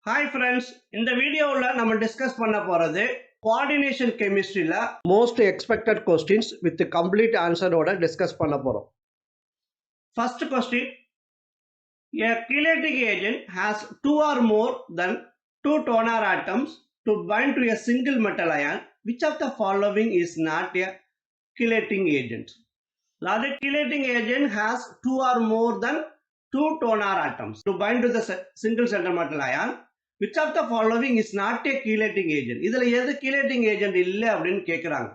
Hi friends, இந்த வீடியோவில் நம்ம டிஸ்கஸ் பண்ண போகிறது கோஆர்டினேஷன் கெமிஸ்ட்ரியில் most expected questions with complete ஆன்சரோட டிஸ்கஸ் பண்ண போகிறோம். First question, a chelatic agent has two or more than two toner atoms to bind to a single metal ion. Which of the following is not a chelating agent? The chelating agent has two or more than two toner atoms to bind to the single center metal ion. Which of the following is not a chelating agent? இதில் எது chelating agent இல்லை அப்படின்னு கேட்குறாங்க.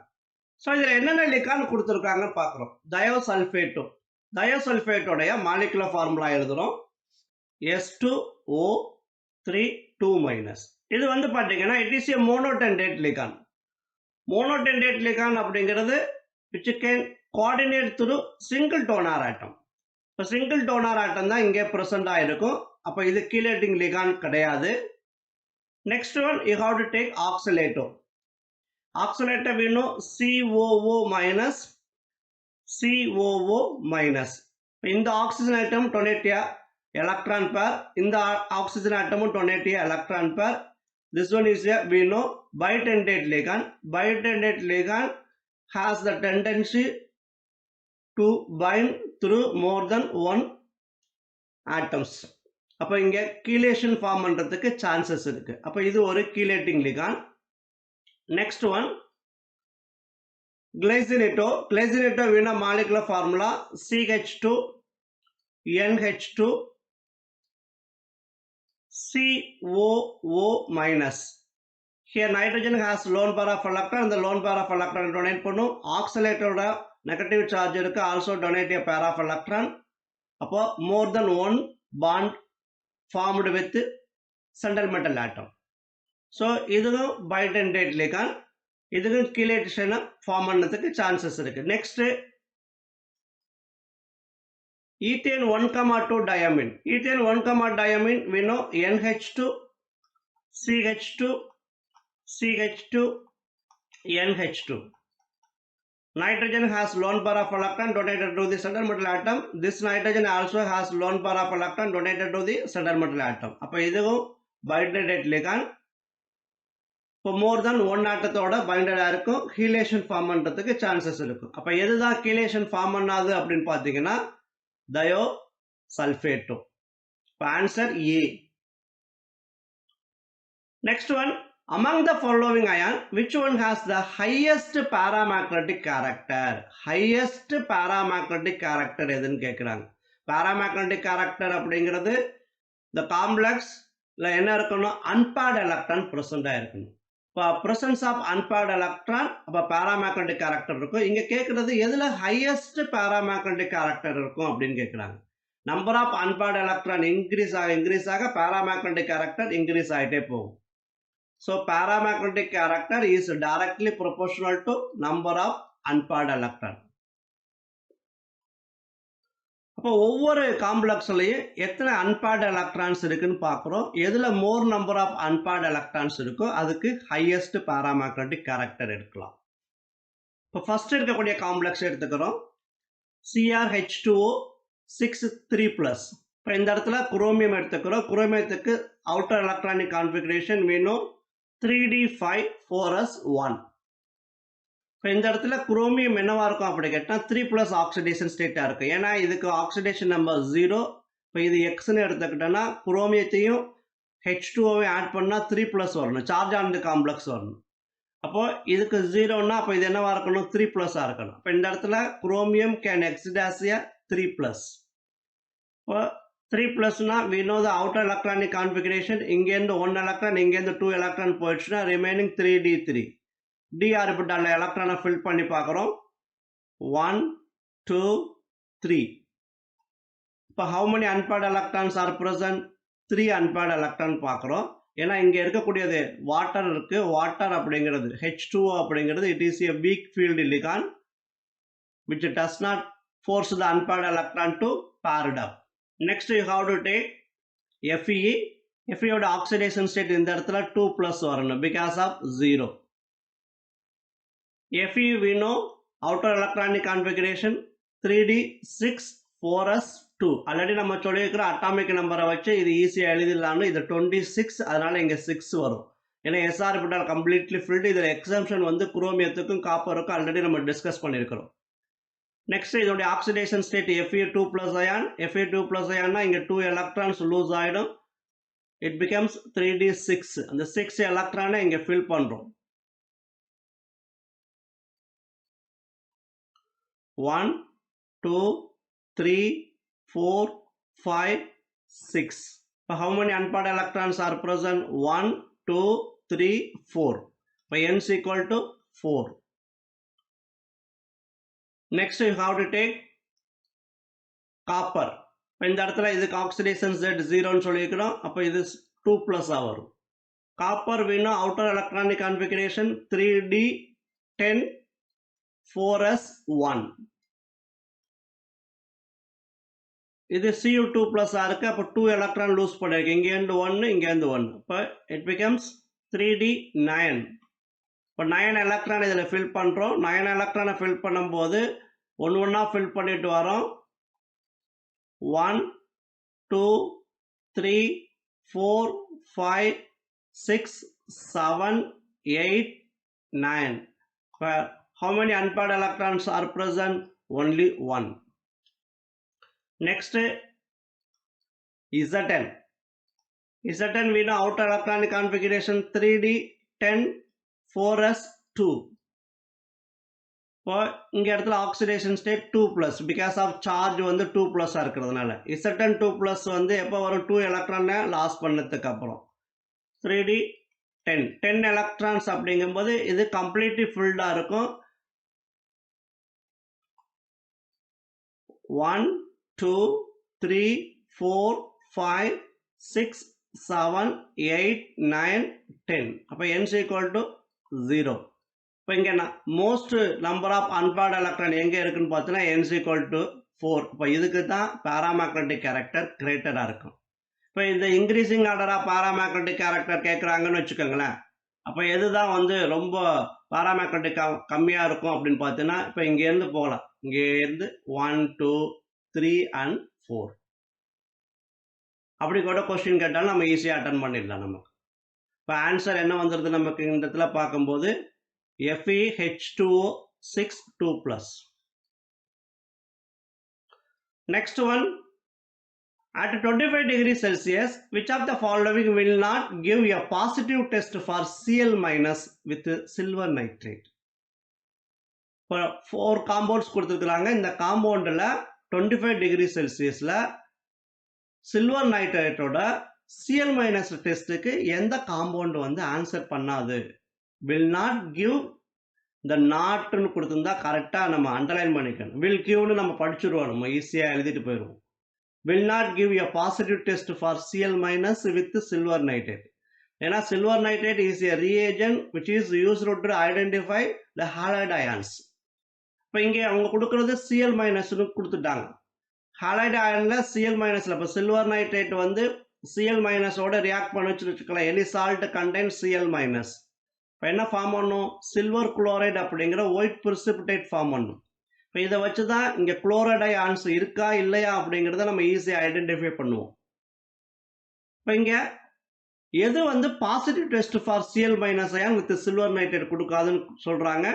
So இதில் என்னென்ன லிகான் கொடுத்துருக்காங்கன்னு பார்க்குறோம். தயோசல்ஃபேட்டோடைய molecular formula எழுதுகிறோம். S2O3 இது வந்து பார்த்தீங்கன்னா it is A monodentate லிகான். Monodentate லிகான் அப்படிங்கிறது which can coordinate through single donor atom. இப்போ சிங்கிள் டோனார் ஆட்டம் தான் இங்கே ப்ரெசென்ட் ஆகிருக்கும். அப்போ இது கீலேட்டிங் லிகான் கிடையாது. Next one, you have to take oxalato. Oxalato we know COO minus. In the oxygen atom donate a electron pair. In the oxygen atom donate a electron pair. This one is a we know bidentate ligand. Bidentate ligand has the tendency to bind through more than one atoms. அப்போ இங்கே chelation form பண்ணுறதுக்கு chances இருக்குது. அப்போ இது ஒரு chelating ligand. Next one glycinato. Glycinato வீணா molecular formula CH2 NH2 COO minus. Here nitrogen has lone pair of electron. The lone pair of electron donate பண்ணும். ஆக்சலேட்டோட negative charge இருக்கு, also donate a pair of electron. அப்போ more than one bond formed with central metal atom. So இதுவும் bidentate ligand, இதுவும் chelation form பண்ணதுக்கு chances இருக்கு. Next ethane 1,2 diamine. Ethane 1, diamine we know NH2 CH2 CH2 NH2. Nitrogen has lone pair of electron donated to the central metal atom. This nitrogen also has lone pair of electron donated to the central metal atom. அப்போ இதுவும் bidentate ligand. இப்போ more than one ஆட்டத்தோட பைண்டடாக இருக்கும், chelation form பண்ணுறதுக்கு chances இருக்கும். அப்போ எதுதான் chelation form பண்ணாது அப்படின்னு பார்த்தீங்கன்னா தயோசல்ஃபேட்டோ. இப்போ answer A. Next one, among the following ion, which one has the highest paramagnetic character? Highest paramagnetic character எதுன்னு கேட்குறாங்க. paramagnetic character அப்படிங்கிறது இந்த காம்ப்ளெக்ஸ்ல என்ன இருக்கணும், unpaired electron ப்ரெசண்டாக இருக்கணும். இப்போ ப்ரெசன்ஸ் ஆஃப் unpaired electron அப்போ paramagnetic character இருக்கும். இங்கே கேட்குறது எதில் ஹையஸ்ட் paramagnetic character இருக்கும் அப்படின்னு கேட்குறாங்க. Number of unpaired electron increase ஆக paramagnetic character இன்க்ரீஸ் ஆகிட்டே போகும். So paramagnetic character is directly proportional to number of unpaired electron. அப்போ ஒவ்வொரு காம்ப்ளெக்ஸ்லையும் எத்தனை அன்பேர்டு எலக்ட்ரான்ஸ் இருக்குன்னு பார்க்குறோம். எதில் more number of unpaired electrons இருக்கோ அதுக்கு ஹையஸ்ட் பாராமேக்னெட்டிக் கேரக்டர் எடுக்கலாம். இப்போ ஃபர்ஸ்ட் இருக்கக்கூடிய காம்ப்ளெக்ஸ் எடுத்துக்கிறோம், CrH2O 6,3+. இப்போ இந்த இடத்துல குரோமியம் எடுத்துக்கிறோம். குரோமியத்துக்கு அவுட்டர் எலக்ட்ரானிக் கான்ஃபிகரேஷன் வேணும் 3d5 4s1. இப்போ இந்த இடத்துல குரோமியம் என்னவா இருக்கும் அப்படி கேட்டால் 3+ ஆக்சிடேஷன் ஸ்டேட்டாக இருக்கும். ஏன்னா இதுக்கு ஆக்சிடேஷன் நம்பர் 0. இப்போ இது எக்ஸ்ன்னு எடுத்துக்கிட்டோன்னா குரோமியத்தையும் H2ஓவை ஆட் பண்ணால் 3+ வரணும், சார்ஜ் ஆனது காம்ப்ளெக்ஸ் வரணும். அப்போது இதுக்கு 0ன்னா அப்போ இது என்னவா இருக்கணும், 3+ஆக இருக்கணும். இப்போ இந்த இடத்துல chromium can exit as a 3+. இப்போ 3+னா we know the outer electronic configuration. இங்கேருந்து 1 எலக்ட்ரான், இங்கேருந்து 2 எலக்ட்ரான் போயிடுச்சுன்னா ரிமைனிங் 3d3. டி ஆர்பிட்டால எலக்ட்ரானை ஃபில் பண்ணி பார்க்குறோம். 1 2 3. இப்போ how many unpaired electrons are present? 3 unpaired electron பார்க்குறோம். ஏன்னா இங்கே இருக்கக்கூடியது வாட்டர் இருக்கு. வாட்டர் அப்படிங்கிறது H2O அப்படிங்கிறது it is a weak field ligand which does not force the unpaired electron to paired up. Next you have to take Fe. Feயோட oxidation state இந்த இடத்துல 2+ வரணும் because of 0. Fe we know outer electronic configuration 3d6 4s 2. Already நம்ம சொல்லியிருக்கிற atomic நம்பரை வச்சு இது ஈஸியாக எழுதிடலாம்னு இது 26, அதனால இங்கே 6 வரும். ஏன்னா s ஆர்பிட்டால் கம்ப்ளீட்லி ஃபில்டு. இதில் எக்ஸம்ஷன் வந்து குரோமியத்துக்கும் காப்பருக்கும் ஆல்ரெடி நம்ம டிஸ்கஸ் பண்ணியிருக்கிறோம். நெக்ஸ்ட் இதோடைய oxidation state Fe2 plus ion. Fe2 plus ion இங்கே 2 electrons லூஸ் ஆகிடும். It becomes 3d6. அந்த 6 எலக்ட்ரானை இங்கே ஃபில் பண்ணுறோம். 1 2 3 4 5 6. So how many unpaired electrons are present? 1 2 3 4. So n is equal to 4. Next you have to take copper. இந்த இடத்துல இதுக்கு oxidation Z 0 சொல்லியிருக்கிறோம். அப்போ இது 2 plus வரும். காப்பர் வேணும் outer electronic configuration 3d10 4s1. இது Cu2 plus இருக்கு. அப்போ 2 எலக்ட்ரான் லூஸ் பண்ணிருக்கு. இங்கேருந்து 1 இங்கேருந்து 1. இப்போ இட் பிகம்ஸ் 3d9. இப்போ 9 எலக்ட்ரான் இதில் ஃபில் பண்ணுறோம். 9 எலக்ட்ரானை ஃபில் பண்ணும்போது ஒன்று ஒன்றா ஃபில் பண்ணிட்டு வரோம். 1 2 3 4 5 6 7 8 9. How many unpaired electrons are present? Only 1. Next Zn. Zn we know outer electronic configuration 3d10 4s2. இப்போ இங்க இடத்துல oxidation state 2 plus because of charge வந்து 2 plus இருக்கிறதுனால. Zn 2 plus வந்து எப்போ வரும்? 2 எலக்ட்ரானை லாஸ் பண்ணதுக்கு அப்புறம் 3d10 10 எலக்ட்ரான்ஸ் அப்படிங்கும்போது இது கம்ப்ளீட்லி ஃபில்டா இருக்கும். 1 2 3 4 5 6 7 8 9 10. அப்போ n is equal to 0. இப்போ இங்கே most number of unpaired electron எங்கே இருக்குன்னு பார்த்தீங்கன்னா n is equal to 4. இப்போ இதுக்கு தான் பாராமேக்னெட்டிக் கேரக்டர் கிரேட்டராக இருக்கும். இப்போ இந்த இன்க்ரீசிங் ஆர்டர் ஆஃப் பாராமேக்னெட்டிக் கேரக்டர் கேட்குறாங்கன்னு வச்சுக்கோங்களேன். அப்போ எதுதான் வந்து ரொம்ப பாராமேக்னெட்டிக் கம்மியாக இருக்கும் அப்படின்னு பார்த்தீங்கன்னா இப்போ இங்கேருந்து போகலாம். இங்கேருந்து 1 2 3 and 4 அப்படி கூட கொஸ்டின் கேட்டாலும் நம்ம ஈஸியாக அட்டன் பண்ணிடலாம். நமக்கு இப்போ ஆன்சர் என்ன வந்துடுது நமக்கு இந்த இடத்துல பார்க்கும்போது FeH2O 6 2 plus. Next one, at 25 degrees Celsius, which of the following will not give a positive test for Cl minus with silver nitrate? For 4 compounds கொடுத்துருக்காங்க. இந்த காம்பவுண்டில் 25 degree Celsiusல சில்வர் நைட்ரேட்டோட Cl minus டெஸ்ட்டுக்கு எந்த காம்பவுண்ட் வந்து ஆன்சர் பண்ணாது? will not give. இந்த நாட்னு கொடுத்துருந்தா கரெக்டாக நம்ம அண்டர்லைன் பண்ணிக்கணும். will giveனு நம்ம படிச்சுருவோம். நம்ம ஈஸியாக எழுதிட்டு போயிடுவோம். will not give a positive test for Cl minus with silver nitrate. ஏன்னா silver nitrate is a reagent which is used to identify the halide ions. இப்போ இங்கே அவங்க கொடுக்கறது Cl minusனு கொடுத்துட்டாங்க. halide ionல Cl minusல இப்போ silver nitrate வந்து Cl minusோட ரியாக்ட் பண்ண வச்சுக்கலாம். any salt contains Cl minus. இப்போ என்ன ஃபார்ம் பண்ணும்? சில்வர் குளோரைடு அப்படிங்கிற ஒயிட் பிரிசிபிடேட் ஃபார்ம் பண்ணும். இப்போ இதை வச்சு தான் இங்கே குளோரைடு அயான்ஸ் இருக்கா இல்லையா அப்படிங்கிறத நம்ம ஈஸியாக ஐடென்டிஃபை பண்ணுவோம். இப்போ இங்கே எது வந்து positive test for Cl minus ion with silver nitrate கொடுக்காதுன்னு சொல்கிறாங்க.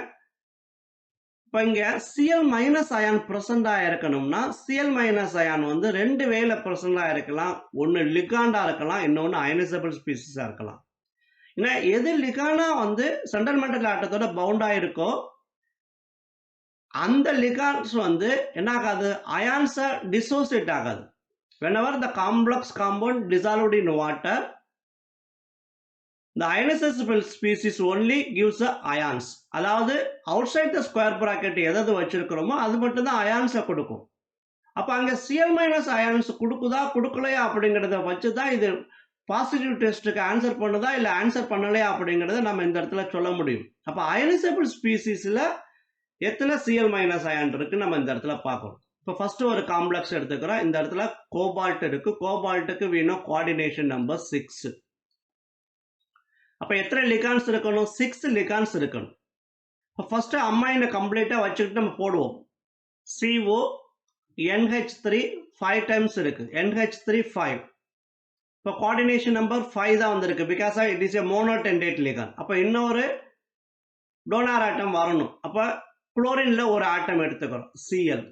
இப்போ இங்கே Cl மைனஸ் அயான் ப்ரெசண்டாக இருக்கணும்னா Cl மைனஸ் அயான் வந்து 2 வேல ப்ரெசண்டாக இருக்கலாம். ஒன்று லிகாண்டாக இருக்கலாம், இன்னொன்று அயனைசபிள் ஸ்பீசிஸாக இருக்கலாம். ஏன்னா எது லிகானா வந்து சென்ட்ரல் மெட்டல் ஆட்டத்தோட பவுண்டாக இருக்கோ அந்த லிகான்ஸ் வந்து என்ன ஆகாது? அயான்ஸை டிசோசியேட் ஆகாது. whenever the complex compound dissolved in water, the ionizable species only gives the ions. அதாவது outside the square bracket எதாவது வச்சிருக்கிறோமோ அது மட்டும் தான் அயான்ஸை கொடுக்கும். அப்போ அங்கே Cl மைனஸ் அயான்ஸ் கொடுக்குதா கொடுக்கலையா அப்படிங்கிறத வச்சு தான் இது பாசிட்டிவ் டெஸ்ட்டுக்கு ஆன்சர் பண்ணுதா இல்லை ஆன்சர் பண்ணலையா அப்படிங்கிறத நம்ம இந்த இடத்துல சொல்ல முடியும். அப்போ அயனைசபிள் ஸ்பீசிஸில் எத்தனை Cl மைனஸ் அயான் இருக்குது நம்ம இந்த இடத்துல பார்க்கணும். இப்போ ஃபஸ்ட்டு ஒரு காம்ப்ளெக்ஸ் எடுத்துக்கிறோம். இந்த இடத்துல கோபால்ட் இருக்குது. கோபால்ட்டுக்கு வேணும் கோஆர்டினேஷன் நம்பர் 6. அப்போ எத்தனை லிகான்ஸ் இருக்கணும்? 6 லிகான்ஸ் இருக்கணும். இப்போ ஃபஸ்ட்டு அம்மைனை கம்ப்ளீட்டாக வச்சுக்கிட்டு நம்ம போடுவோம். CO NH3 5 times இருக்கு. NH3 5. இப்போ coordination number 5 தான் வந்திருக்கு because it is a monotentate ligand. அப்போ இன்னொரு டோனார் ஆட்டம் வரணும். அப்போ குளோரின்ல ஒரு ஆட்டம் எடுத்துக்கிறோம் Cl.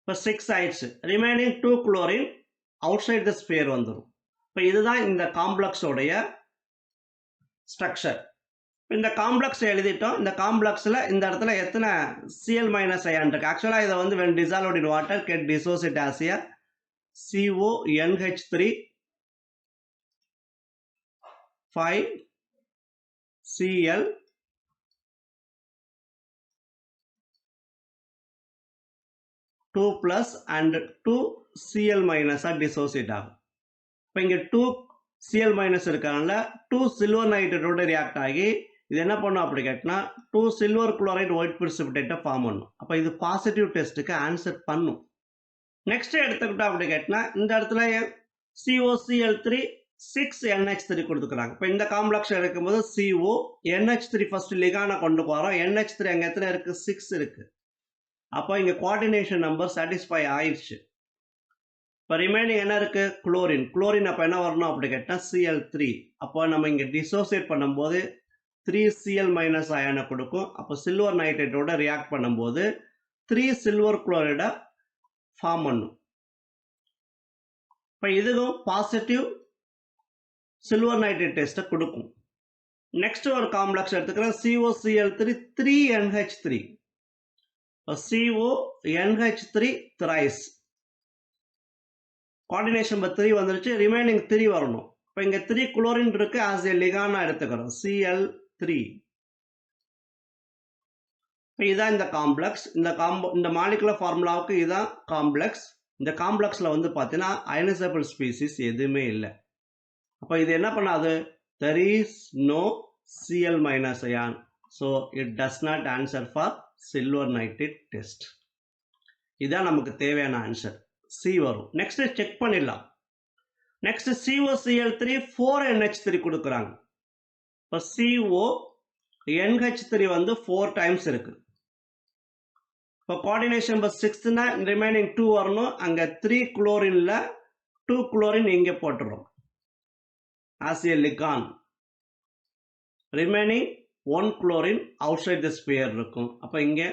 இப்போ 6 ஆயிடுச்சு. Remaining 2 chlorine outside the sphere வந்துடும். இப்போ இதுதான் இந்த காம்ப்ளெக்ஸோடைய ஸ்ட்ரக்சர். இந்த காம்ப்ளெக்ஸ் எழுதிட்டோம். இந்த காம்ப்ளெக்ஸில் இந்த இடத்துல எத்தனை Cl மைனஸ் அயான் இருக்கு. ஆக்சுவலாக இதை வந்து when dissolved in water get dissociate as a CONH3 5 Cl 2 plus and 2 Cl minus dissociate ஆகும். இப்போ இங்கே 2 Cl minus இருக்கனால 2 சில்வர் நைட்ரேட்டோட ரியாக்ட் ஆகி இது என்ன பண்ணும் அப்படி கேட்டினா 2 சில்வர் குளோரைட் ஒயிட் பிரிசிபிடேட்டை ஃபார்ம் பண்ணும். அப்போ இது பாசிட்டிவ் டெஸ்ட்டுக்கு ஆன்சர் பண்ணும். நெக்ஸ்ட் எடுத்துக்கிட்டோம் அப்படி கேட்டினா இந்த இடத்துல COCl3 6NH3 கொடுத்துக்கிறாங்க. இப்போ இந்த காம்ப்ளெக்ஸ் எடுக்கும்போது CO NH3 ஃபர்ஸ்ட் லிகானை கொண்டு போகிறோம். NH3 அங்கே எத்தனை இருக்கு 6 இருக்கு. அப்போ இங்கே கோஆர்டினேஷன் நம்பர் சாட்டிஸ்ஃபை ஆயிடுச்சு. இப்போ ரிமைனிங் என்ன இருக்கு குளோரின். குளோரின் அப்போ என்ன வரணும் அப்படி கேட்டால் Cl3. அப்போ நம்ம இங்கே டிசோசியேட் பண்ணும்போது 3 Cl மைனஸ் அயானை கொடுக்கும். அப்போ சில்வர் நைட்ரேட்டோட ரியாக்ட் பண்ணும்போது 3 சில்வர் குளோரைடை ஃபார்ம் பண்ணும். இப்போ இதுவும் பாசிட்டிவ் சில்வர் நைட்ரேட் டெஸ்ட்டை கொடுக்கும். நெக்ஸ்ட் ஒரு காம்ப்ளெக்ஸ் எடுத்துக்கிறேன் COCl3 3NH3. CONH3 thrice coordination number 3 வந்துருச்சு. ரிமைனிங் 3 வரணும். இப்போ இங்கே 3 குளோரின் இருக்கு ஆஸ் ஏ லிகானா எடுத்துக்கிறோம் Cl3. இப்போ இதான் இந்த காம்ப்ளெக்ஸ். இந்த மாலிகுலர் ஃபார்முலாவுக்கு இதுதான் காம்ப்ளெக்ஸ். இந்த காம்ப்ளெக்ஸில் வந்து பார்த்தீங்கன்னா அயனைசபிள் ஸ்பீசிஸ் எதுவுமே இல்லை. அப்போ இது என்ன பண்ணாது there is no Cl minus ion, so it does not answer for silver nitrate test. இதான் நமக்கு தேவையான ஆன்சர் C வரும். நெக்ஸ்ட் செக் பண்ணிடலாம். நெக்ஸ்ட் COCl3 4NH3 கொடுக்குறாங்க. இப்போ CONH3 வந்து 4 டைம்ஸ் இருக்கு. இப்போ கோஆர்டினேஷன் நம்பர் 6னா ரிமைனிங் 2 வரணும். அங்கே 3 குளோரின்ல 2 குளோரின் இங்கே போட்டுரும் as a ligand. remaining 1 chlorine outside the sphere இருக்கும். அப்போ இங்கே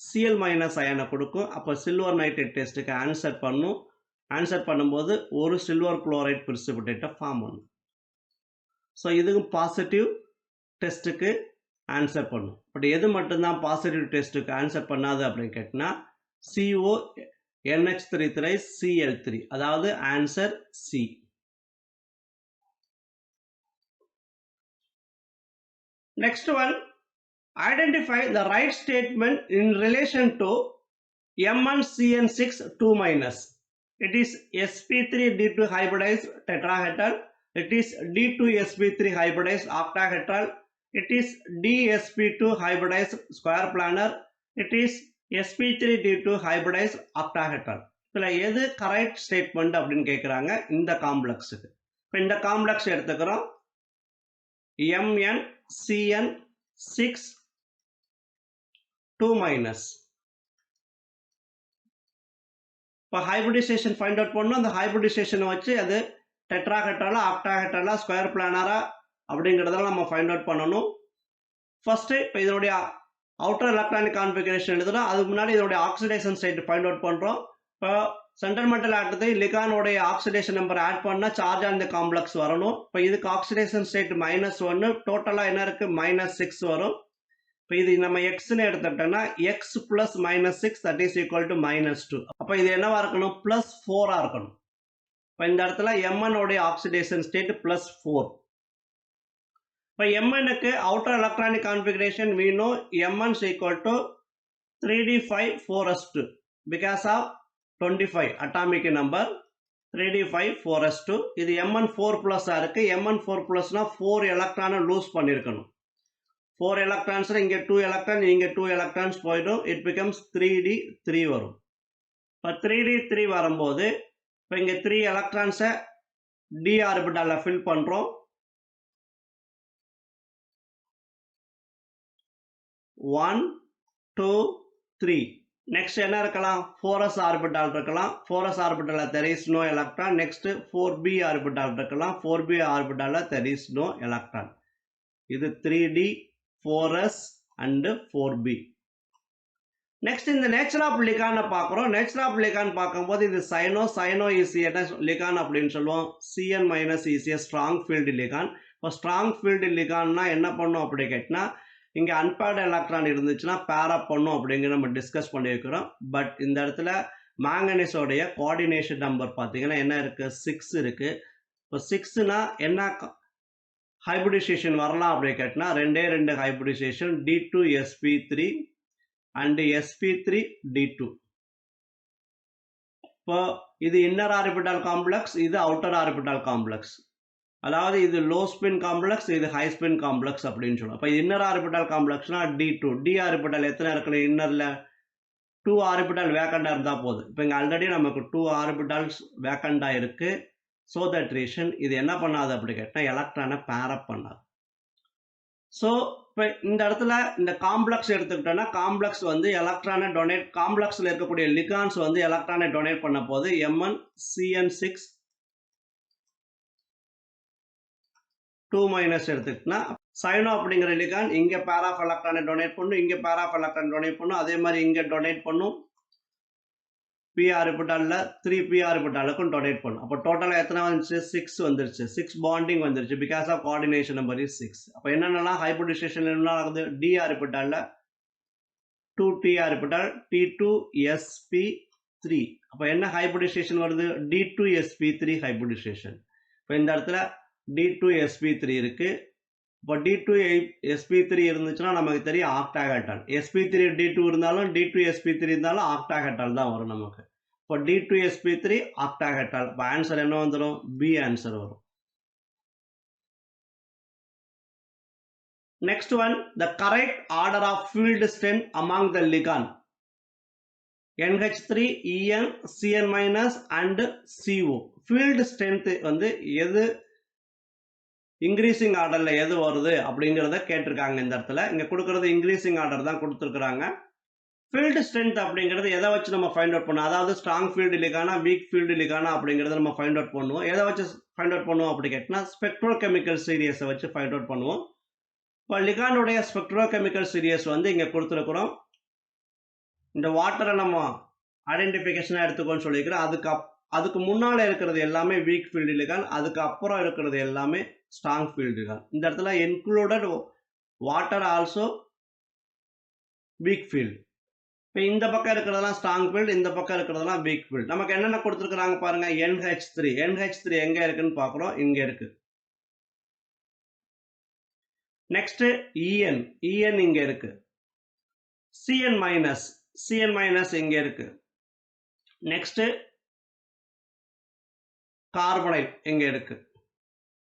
Cl மைனஸ் அயனை கொடுக்கும். அப்போ சில்வர் நைட்ரேட் டெஸ்ட்டுக்கு ஆன்சர் பண்ணும். ஆன்சர் பண்ணும்போது ஒரு சில்வர் குளோரைட் பிரிசிபிடேட்டை ஃபார்ம் பண்ணும். ஸோ இதுவும் பாசிட்டிவ் டெஸ்ட்டுக்கு ஆன்சர் பண்ணும். பட் எது மட்டும்தான் பாசிட்டிவ் டெஸ்ட்டுக்கு ஆன்சர் பண்ணாது அப்படின்னு கேட்டினா CONH3 thrice Cl3, அதாவது answer C. Next one, identify the right statement in relation to M1CN6 2 minus. It is sp3d2 hybridized tetrahedral. It is d2sp3 hybridized octahedral. It is dsp2 hybridized square planar. It is sp3d2 hybridized octahedral. இதில் எது correct statement அப்படின்னு கேட்குறாங்க இந்த காம்ப்ளெக்ஸுக்கு. இப்போ இந்த complex எடுத்துக்கிறோம் MnCN6 2 minus. இப்போ hybridisation find out பண்ணணும். அந்த ஹைபிரிடைசேஷனை வச்சு அது டெட்ராஹெட்ரலா ஆக்டாஹெட்ரலா ஸ்கொயர் பிளானரா அப்படிங்கிறதெல்லாம் நம்ம ஃபைண்ட் அவுட் பண்ணணும். ஃபர்ஸ்ட் இப்போ இதனுடைய அவுட்டர் எலக்ட்ரானிக் கான்ஃபிகரேஷன் எழுதுறோம். அதுக்கு முன்னாடி இதனுடைய ஆக்சிடேஷன் ஸ்டேட் ஃபைண்ட் அவுட் பண்ணுறோம். இப்போ சென்டர்மெண்டல் ஆக்டத்தை லிகானோடைய ஆக்சிடேஷன் நம்பர் ஆட் பண்ணால் சார்ஜ் ஆன் த காம்ப்ளெக்ஸ் வரணும். இப்போ இதுக்கு ஆக்சிடேஷன் ஸ்டேட் -1, டோட்டலாக என்ன இருக்குது -6 வரும். இப்போ இது நம்ம எக்ஸ்ன்னு எடுத்துட்டோம்னா X plus -6 that is equal to -2. அப்போ இது என்னவா இருக்கணும் +4 இருக்கணும். இப்போ இந்த இடத்துல Mn உடைய ஆக்சிடேஷன் ஸ்டேட் +4. இப்போ Mnக்கு outer electronic configuration we know Mn is equal to 3d5 4s2 because of 25 atomic number 3d5 4s2. இது Mn 4+ இருக்கு. Mn 4+னா 4 எலக்ட்ரானை லூஸ் பண்ணியிருக்கணும். 4 எலக்ட்ரான்ஸ்ல இங்கே 2 எலக்ட்ரான் இங்கே 2 எலக்ட்ரான்ஸ் போயிடும். இட் பிகம்ஸ் 3d3 வரும். இப்போ 3d3 வரும்போது இப்போ இங்கே 3 எலக்ட்ரான்ஸை d ஆர்பிட்டாலில் ஃபில் பண்ணுறோம். 1 2 3 Next என்ன இருக்கலாம் 4s ஆர்பிட்டால் இருக்கலாம் 4s ஆர்பிட்டால there is no electron. Next 4b orbital இருக்கலாம் 4b ஆர்பிட்டால there is no electron. இது 3d 4s and 4b. Next இந்த nature of ligand பார்க்கிறோம். nature of ligand பார்க்கும்போது இது cyano is என்ன ligand அப்படின்னு சொல்லுவோம் Cn minus is a strong field ligand. இப்போ strong field ligandனா என்ன பண்ணும் அப்படி கேட்டினா இங்க அன்பேர்டு எலக்ட்ரான் இருந்துச்சுன்னா பேர் அப் பண்ணும் அப்படிங்கிற நம்ம டிஸ்கஸ் பண்ணியிருக்கிறோம். பட் இந்த இடத்துல மேங்கனீஸோடைய கோஆர்டினேஷன் நம்பர் பார்த்தீங்கன்னா என்ன இருக்கு 6 இருக்கு. இப்போ 6னா என்ன ஹைபிரிடைசேஷன் வரலாம் அப்படின்னு கேட்டினா ரெண்டு ஹைபிரிடைசேஷன் D2sp3 and sp3d2. இப்போ இது இன்னர் ஆர்பிட்டால் காம்ப்ளெக்ஸ், இது அவுட்டர் ஆர்பிட்டால் காம்ப்ளெக்ஸ். அதாவது இது லோ ஸ்பின் காம்ப்ளெக்ஸ், இது ஹை ஸ்பின் காம்ப்ளெக்ஸ் அப்படின்னு சொல்லுவோம். இப்போ இன்னர் ஆர்பிட்டால் காம்ப்ளெக்ஸ்னா D2. டி ஆர்பிட்டால் எத்தனை இருக்கணும் இன்னரில் 2 ஆர்பிட்டால் வேக்கண்டாக இருந்தால் போதும். இப்போ இங்கே ஆல்ரெடி நமக்கு 2 ஆர்பிட்டால்ஸ் வேக்கண்டாக இருக்குது. ஸோ தட் ரீசன் இது என்ன பண்ணாது அப்படி கேட்டால் எலக்ட்ரானை பேரப் பண்ணாது. ஸோ இப்போ இந்த இடத்துல இந்த காம்ப்ளெக்ஸ் எடுத்துக்கிட்டோன்னா காம்ப்ளெக்ஸ் வந்து எலக்ட்ரானை டொனேட், காம்ப்ளெக்ஸில் இருக்கக்கூடிய லிகான்ஸ் வந்து எலக்ட்ரானை டொனேட் பண்ண போது MnCN6 2- எடுத்துக்கிட்டோன்னா சைனோ அப்படிங்கிற லிகான் இங்கே பேர் ஆஃப் எலக்ட்ரானை டொனேட் பண்ணும், இங்கே பேர் ஆஃப் எலக்ட்ரான் டொனேட் பண்ணும், அதே மாதிரி இங்கே டொனேட் பண்ணும் பி ஆர்பிட்டாலில் 3p ஆர்பிட்டாலுக்கும் டொனேட் பண்ணும். அப்போ டோட்டலாக எத்தனை வந்துச்சு 6 வந்துருச்சு. 6 பாண்டிங் வந்துருச்சு because of coordination number is 6. அப்போ என்னென்னலாம் ஹைபிரிடைசேஷன் என்ன ஆகுது டி ஆர்பிட்டாலில் 2t ஆர்பிட்டால் T2sp3. அப்போ என்ன ஹைபிரிடைசேஷன் வருது D2sp3 ஹைபிரிடைசேஷன். இப்போ இந்த இடத்துல D2sp3 இருக்கு. இப்போ D2sp3 இருந்துச்சுன்னா நமக்கு தெரியும் ஆக்டாகேட்டால். sp3 D2 இருந்தாலும் D2sp3 இருந்தாலும் ஆக்டாகேட்டால் தான் வரும் நமக்கு. இப்போ D2sp3 ஆக்டாகேட்டால். இப்போ ஆன்சர் என்ன வந்துடும் பி ஆன்சர் வரும். Next one the correct order of field strength among the ligand NH3 En Cn- and CO. field strength வந்து எது இன்க்ரீசிங் ஆர்டரில் எது வருது அப்படிங்கிறத கேட்டிருக்காங்க. இந்த இடத்துல இங்கே கொடுக்குறது இன்க்ரீசிங் ஆர்டர் தான் கொடுத்துருக்குறாங்க. ஃபீல்டு ஸ்ட்ரென்த் அப்படிங்கிறது எதை வச்சு நம்ம ஃபைண்ட் அவுட் பண்ணுவோம், அதாவது ஸ்ட்ராங் ஃபீல்டு லிகானா வீக் ஃபீல்டு லிகானா அப்படிங்கிறத நம்ம ஃபைண்ட் அவுட் பண்ணுவோம். எதை வச்சு ஃபைண்ட் அவுட் பண்ணுவோம் அப்படி கேட்டினா ஸ்பெக்ட்ரோகெமிக்கல் சீரியஸை வச்சு ஃபைண்ட் அவுட் பண்ணுவோம். இப்போ லிகானுடைய ஸ்பெக்ட்ரோகெமிக்கல் சீரியஸ் வந்து இங்கே கொடுத்துருக்குறோம். இந்த வாட்டரை நம்ம ஐடென்டிஃபிகேஷனாக எடுத்துக்கோன்னு சொல்லியிருக்கிறோம். அதுக்கு முன்னால் இருக்கிறது எல்லாமே வீக் ஃபீல்டு லிகான், அதுக்கு அப்புறம் இருக்கிறது எல்லாமே ஸ்ட்ராங் ஃபீல்டு லிகான். இந்த இடத்துல included water also week field. இப்போ இந்த பக்கம் இருக்கிறதெல்லாம் ஸ்ட்ராங் ஃபீல்டு, இந்த பக்கம் இருக்கிறதெல்லாம் வீக் ஃபீல்டு. நமக்கு என்னென்ன கொடுத்துருக்குறாங்க பாருங்க NH3. NH3 எங்கே இருக்குன்னு பார்க்குறோம், இங்கே இருக்கு. Next En. En இங்கே இருக்கு. Cn- இங்கே இருக்கு. நெக்ஸ்ட் கார்பனைல் எங்கே இருக்கு.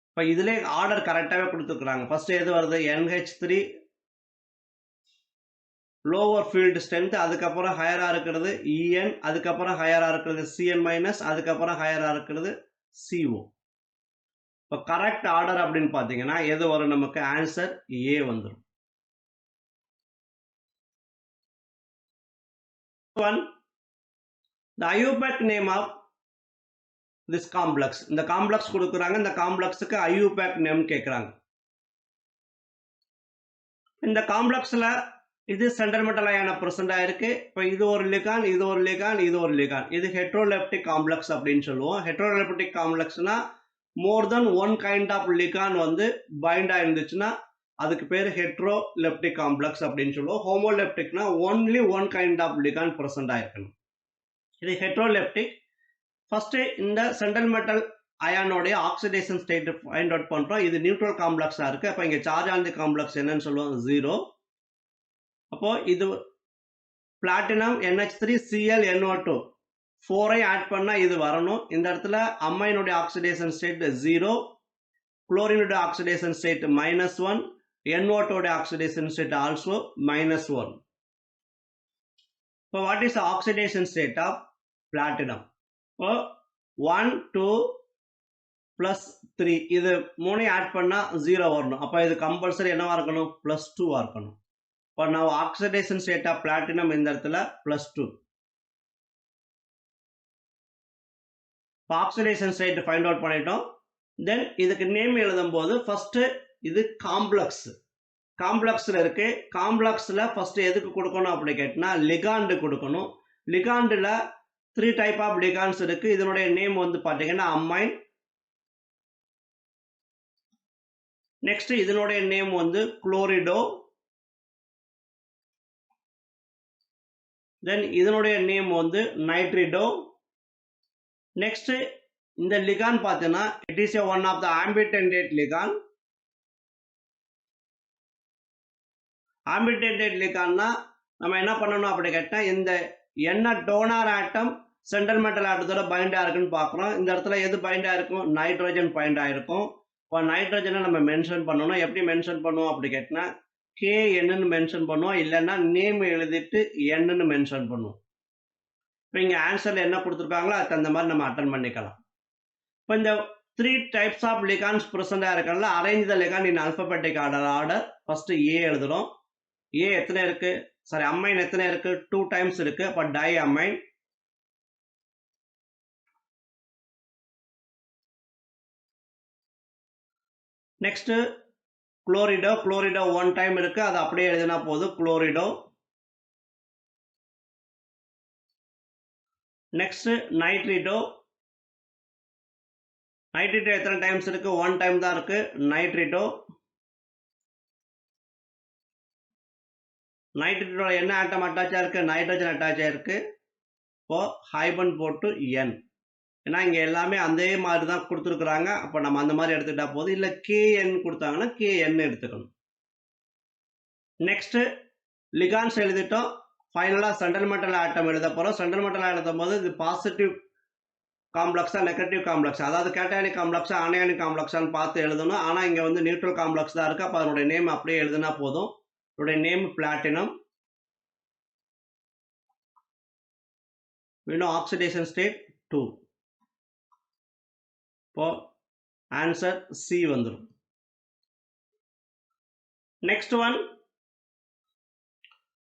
இப்போ இதிலே ஆர்டர் கரெக்டாகவே கொடுத்துருக்குறாங்க. ஃபர்ஸ்ட் எது வருது NH3 லோவர் ஃபீல்டு ஸ்ட்ரென்த், அதுக்கப்புறம் ஹையராக இருக்கிறது En, அதுக்கப்புறம் ஹையராக இருக்கிறது Cn-, அதுக்கப்புறம் ஹையராக இருக்கிறது CO. இப்போ கரெக்ட் ஆர்டர் அப்படின்னு பார்த்தீங்கன்னா எது வரும் நமக்கு ஆன்சர் ஏ வந்துடும். The IUPAC name of this complex. இந்த காம்ப்ளெக்ஸ் கொடுக்குறாங்க, இந்த காம்ப்ளெக்ஸுக்கு IUPAC நேம் கேட்குறாங்க. இந்த காம்ப்ளெக்ஸில் இது சென்டர் மெட்டல் அயானா பிரசன்ட் ஆயிருக்கு. இப்போ இது ஒரு லிகான், இது ஒரு லிகான், இது ஒரு லிகான். இது ஹெட்ரோலெப்டிக் காம்ப்ளெக்ஸ் அப்படின்னு சொல்லுவோம். ஹெட்ரோலெப்டிக் காம்ப்ளெக்ஸ்னா more than one kind of ligand வந்து பைண்ட் ஆயிருந்துச்சுன்னா அதுக்கு பேர் ஹெட்ரோலெப்டிக் காம்ப்ளெக்ஸ் அப்படின்னு சொல்லுவோம். ஹோமோலெப்டிக்னா only one kind of ligand present ஆயிருக்கணும். இது ஹெட்ரோலெப்டிக். ஃபர்ஸ்ட் இந்த சென்ட்ரல் மெட்டல் அயானோடைய ஆக்சிடேஷன் ஸ்டேட் ஃபைண்ட் அவுட் பண்ணுறோம். இது நியூட்ரல் காம்ப்ளெக்ஸாக இருக்குது. அப்போ இங்கே சார்ஜ் ஆன் தி காம்ப்ளெக்ஸ் என்னன்னு சொல்லுவோம் 0. அப்போ இது பிளாட்டினம் NH3Cl NO2 4ஐ ஆட் பண்ணால் இது வரணும். இந்த இடத்துல அம்மைனுடைய ஆக்சிடேஷன் ஸ்டேட் 0, குளோரினுடைய oxidation state -1, NO2 oxidation state also -1. இப்போ what is oxidation state of platinum? இப்போ 1 2 + 3 இது 3ஐ ஆட் பண்ணால் 0 வரணும். அப்போ இது கம்பல்சரி என்னவா இருக்கணும் +2 இருக்கணும். இப்போ now oxidation state of platinum இந்த இடத்துல +2. இப்போ oxidation state find out பண்ணிட்டோம். தென் இதுக்கு நேம் எழுதும்போது ஃபர்ஸ்ட் இது காம்ப்ளெக்ஸ். காம்ப்ளெக்ஸ்ல இருக்கு. காம்ப்ளெக்ஸ்ல ஃபர்ஸ்ட் எதுக்கு கொடுக்கணும் அப்படி கேட்டா லிகாண்ட் கொடுக்கணும். லிகாண்ட்ல 3 டைப் ஆஃப் லிகாண்ட்ஸ் இருக்கு. இதனுடைய நேம் வந்து பாத்தீங்கன்னா அமைன். நெக்ஸ்ட் இதனுடைய நேம் வந்து குளோரிடோ. தென் இதனுடைய நேம் வந்து நைட்ரிடோ. நெக்ஸ்ட் இந்த லிகாண்ட் பார்த்தீங்கன்னா it is one of the ambidentate ligand. Ambidentate லிகாண்ட்னா நம்ம என்ன பண்ணணும் அப்படி கேட்டா இந்த என்ன டோனார் ஆட்டம் சென்ட்ரல் மெட்டல் ஆட்டத்தோட பைண்டா இருக்குன்னு பார்க்குறோம். இந்த இடத்துல எது பைண்டா இருக்கும்? நைட்ரோஜன் பைண்டா இருக்கும். இப்போ நைட்ரோஜனை நம்ம மென்ஷன் பண்ணணும். எப்படி மென்ஷன் பண்ணுவோம் அப்படி கேட்டா KNன்னு மென்ஷன் பண்ணுவோம். இல்லைன்னா நேம் எழுதிட்டு Nன்னு மென்ஷன் பண்ணுவோம். இப்போ இங்கே ஆன்சரில் என்ன கொடுத்துருக்காங்களோ அதுக்கு அந்த மாதிரி நம்ம அட்டன் பண்ணிக்கலாம். இப்போ இந்த 3 டைப்ஸ் ஆஃப் லிகான்ஸ் ப்ரெசென்டாக இருக்கனால arrange the ligand in alphabetic order. First A எழுதுறோம். ஏ எத்தனை இருக்கு? சாரி அமைன் எத்தனை இருக்கு? 2 டைம்ஸ் இருக்கு. அப்போ diamine. Next chlorido. Chlorido 1 time இருக்கு. அது அப்படியே எழுதினா போதும் குளோரிடோ. நெக்ஸ்ட் நைட்ரிடோ. நைட்ரிடோ எத்தனை டைம்ஸ் இருக்கு? 1 டைம் தான் இருக்கு. நைட்ரிடோ. நைட்ரிடோ என்ன ஆட்டம் அட்டாச்சா இருக்கு? நைட்ரோஜன் அட்டாச்சா இருக்கு. இப்போ ஹைபன் போட்டு N. ஏன்னா இங்க எல்லாமே அதே மாதிரி தான் கொடுத்துருக்குறாங்க. அப்போ நம்ம அந்த மாதிரி எடுத்துட்டா போதும். இல்லை KN கொடுத்தாங்கன்னா KN எடுத்துக்கணும். நெக்ஸ்ட் லிகான்ஸ் எழுதிட்டோம். ஃபைனலா சென்ட்ரல் மெட்டல் ஆட்டம் எழுத போறோம். சென்ட்ரல் மெட்டல் எழுதும் போது இது பாசிட்டிவ் காம்ப்ளெக்ஸா நெகட்டிவ் காம்ப்ளெக்ஸ், அதாவது கேட்டானிக் காம்ப்ளெக்ஸா அனயானிக் காம்ப்ளெக்ஸான்னு பார்த்து எழுதணும். ஆனா இங்க வந்து நியூட்ரல் காம்ப்ளெக்ஸ் தான் இருக்கு. அப்ப அதனுடைய நேம் அப்படியே எழுதினா போதும். இதனுடைய name platinum. we know oxidation state 2. இப்போ ஆன்சர் C வந்துடும். Next one,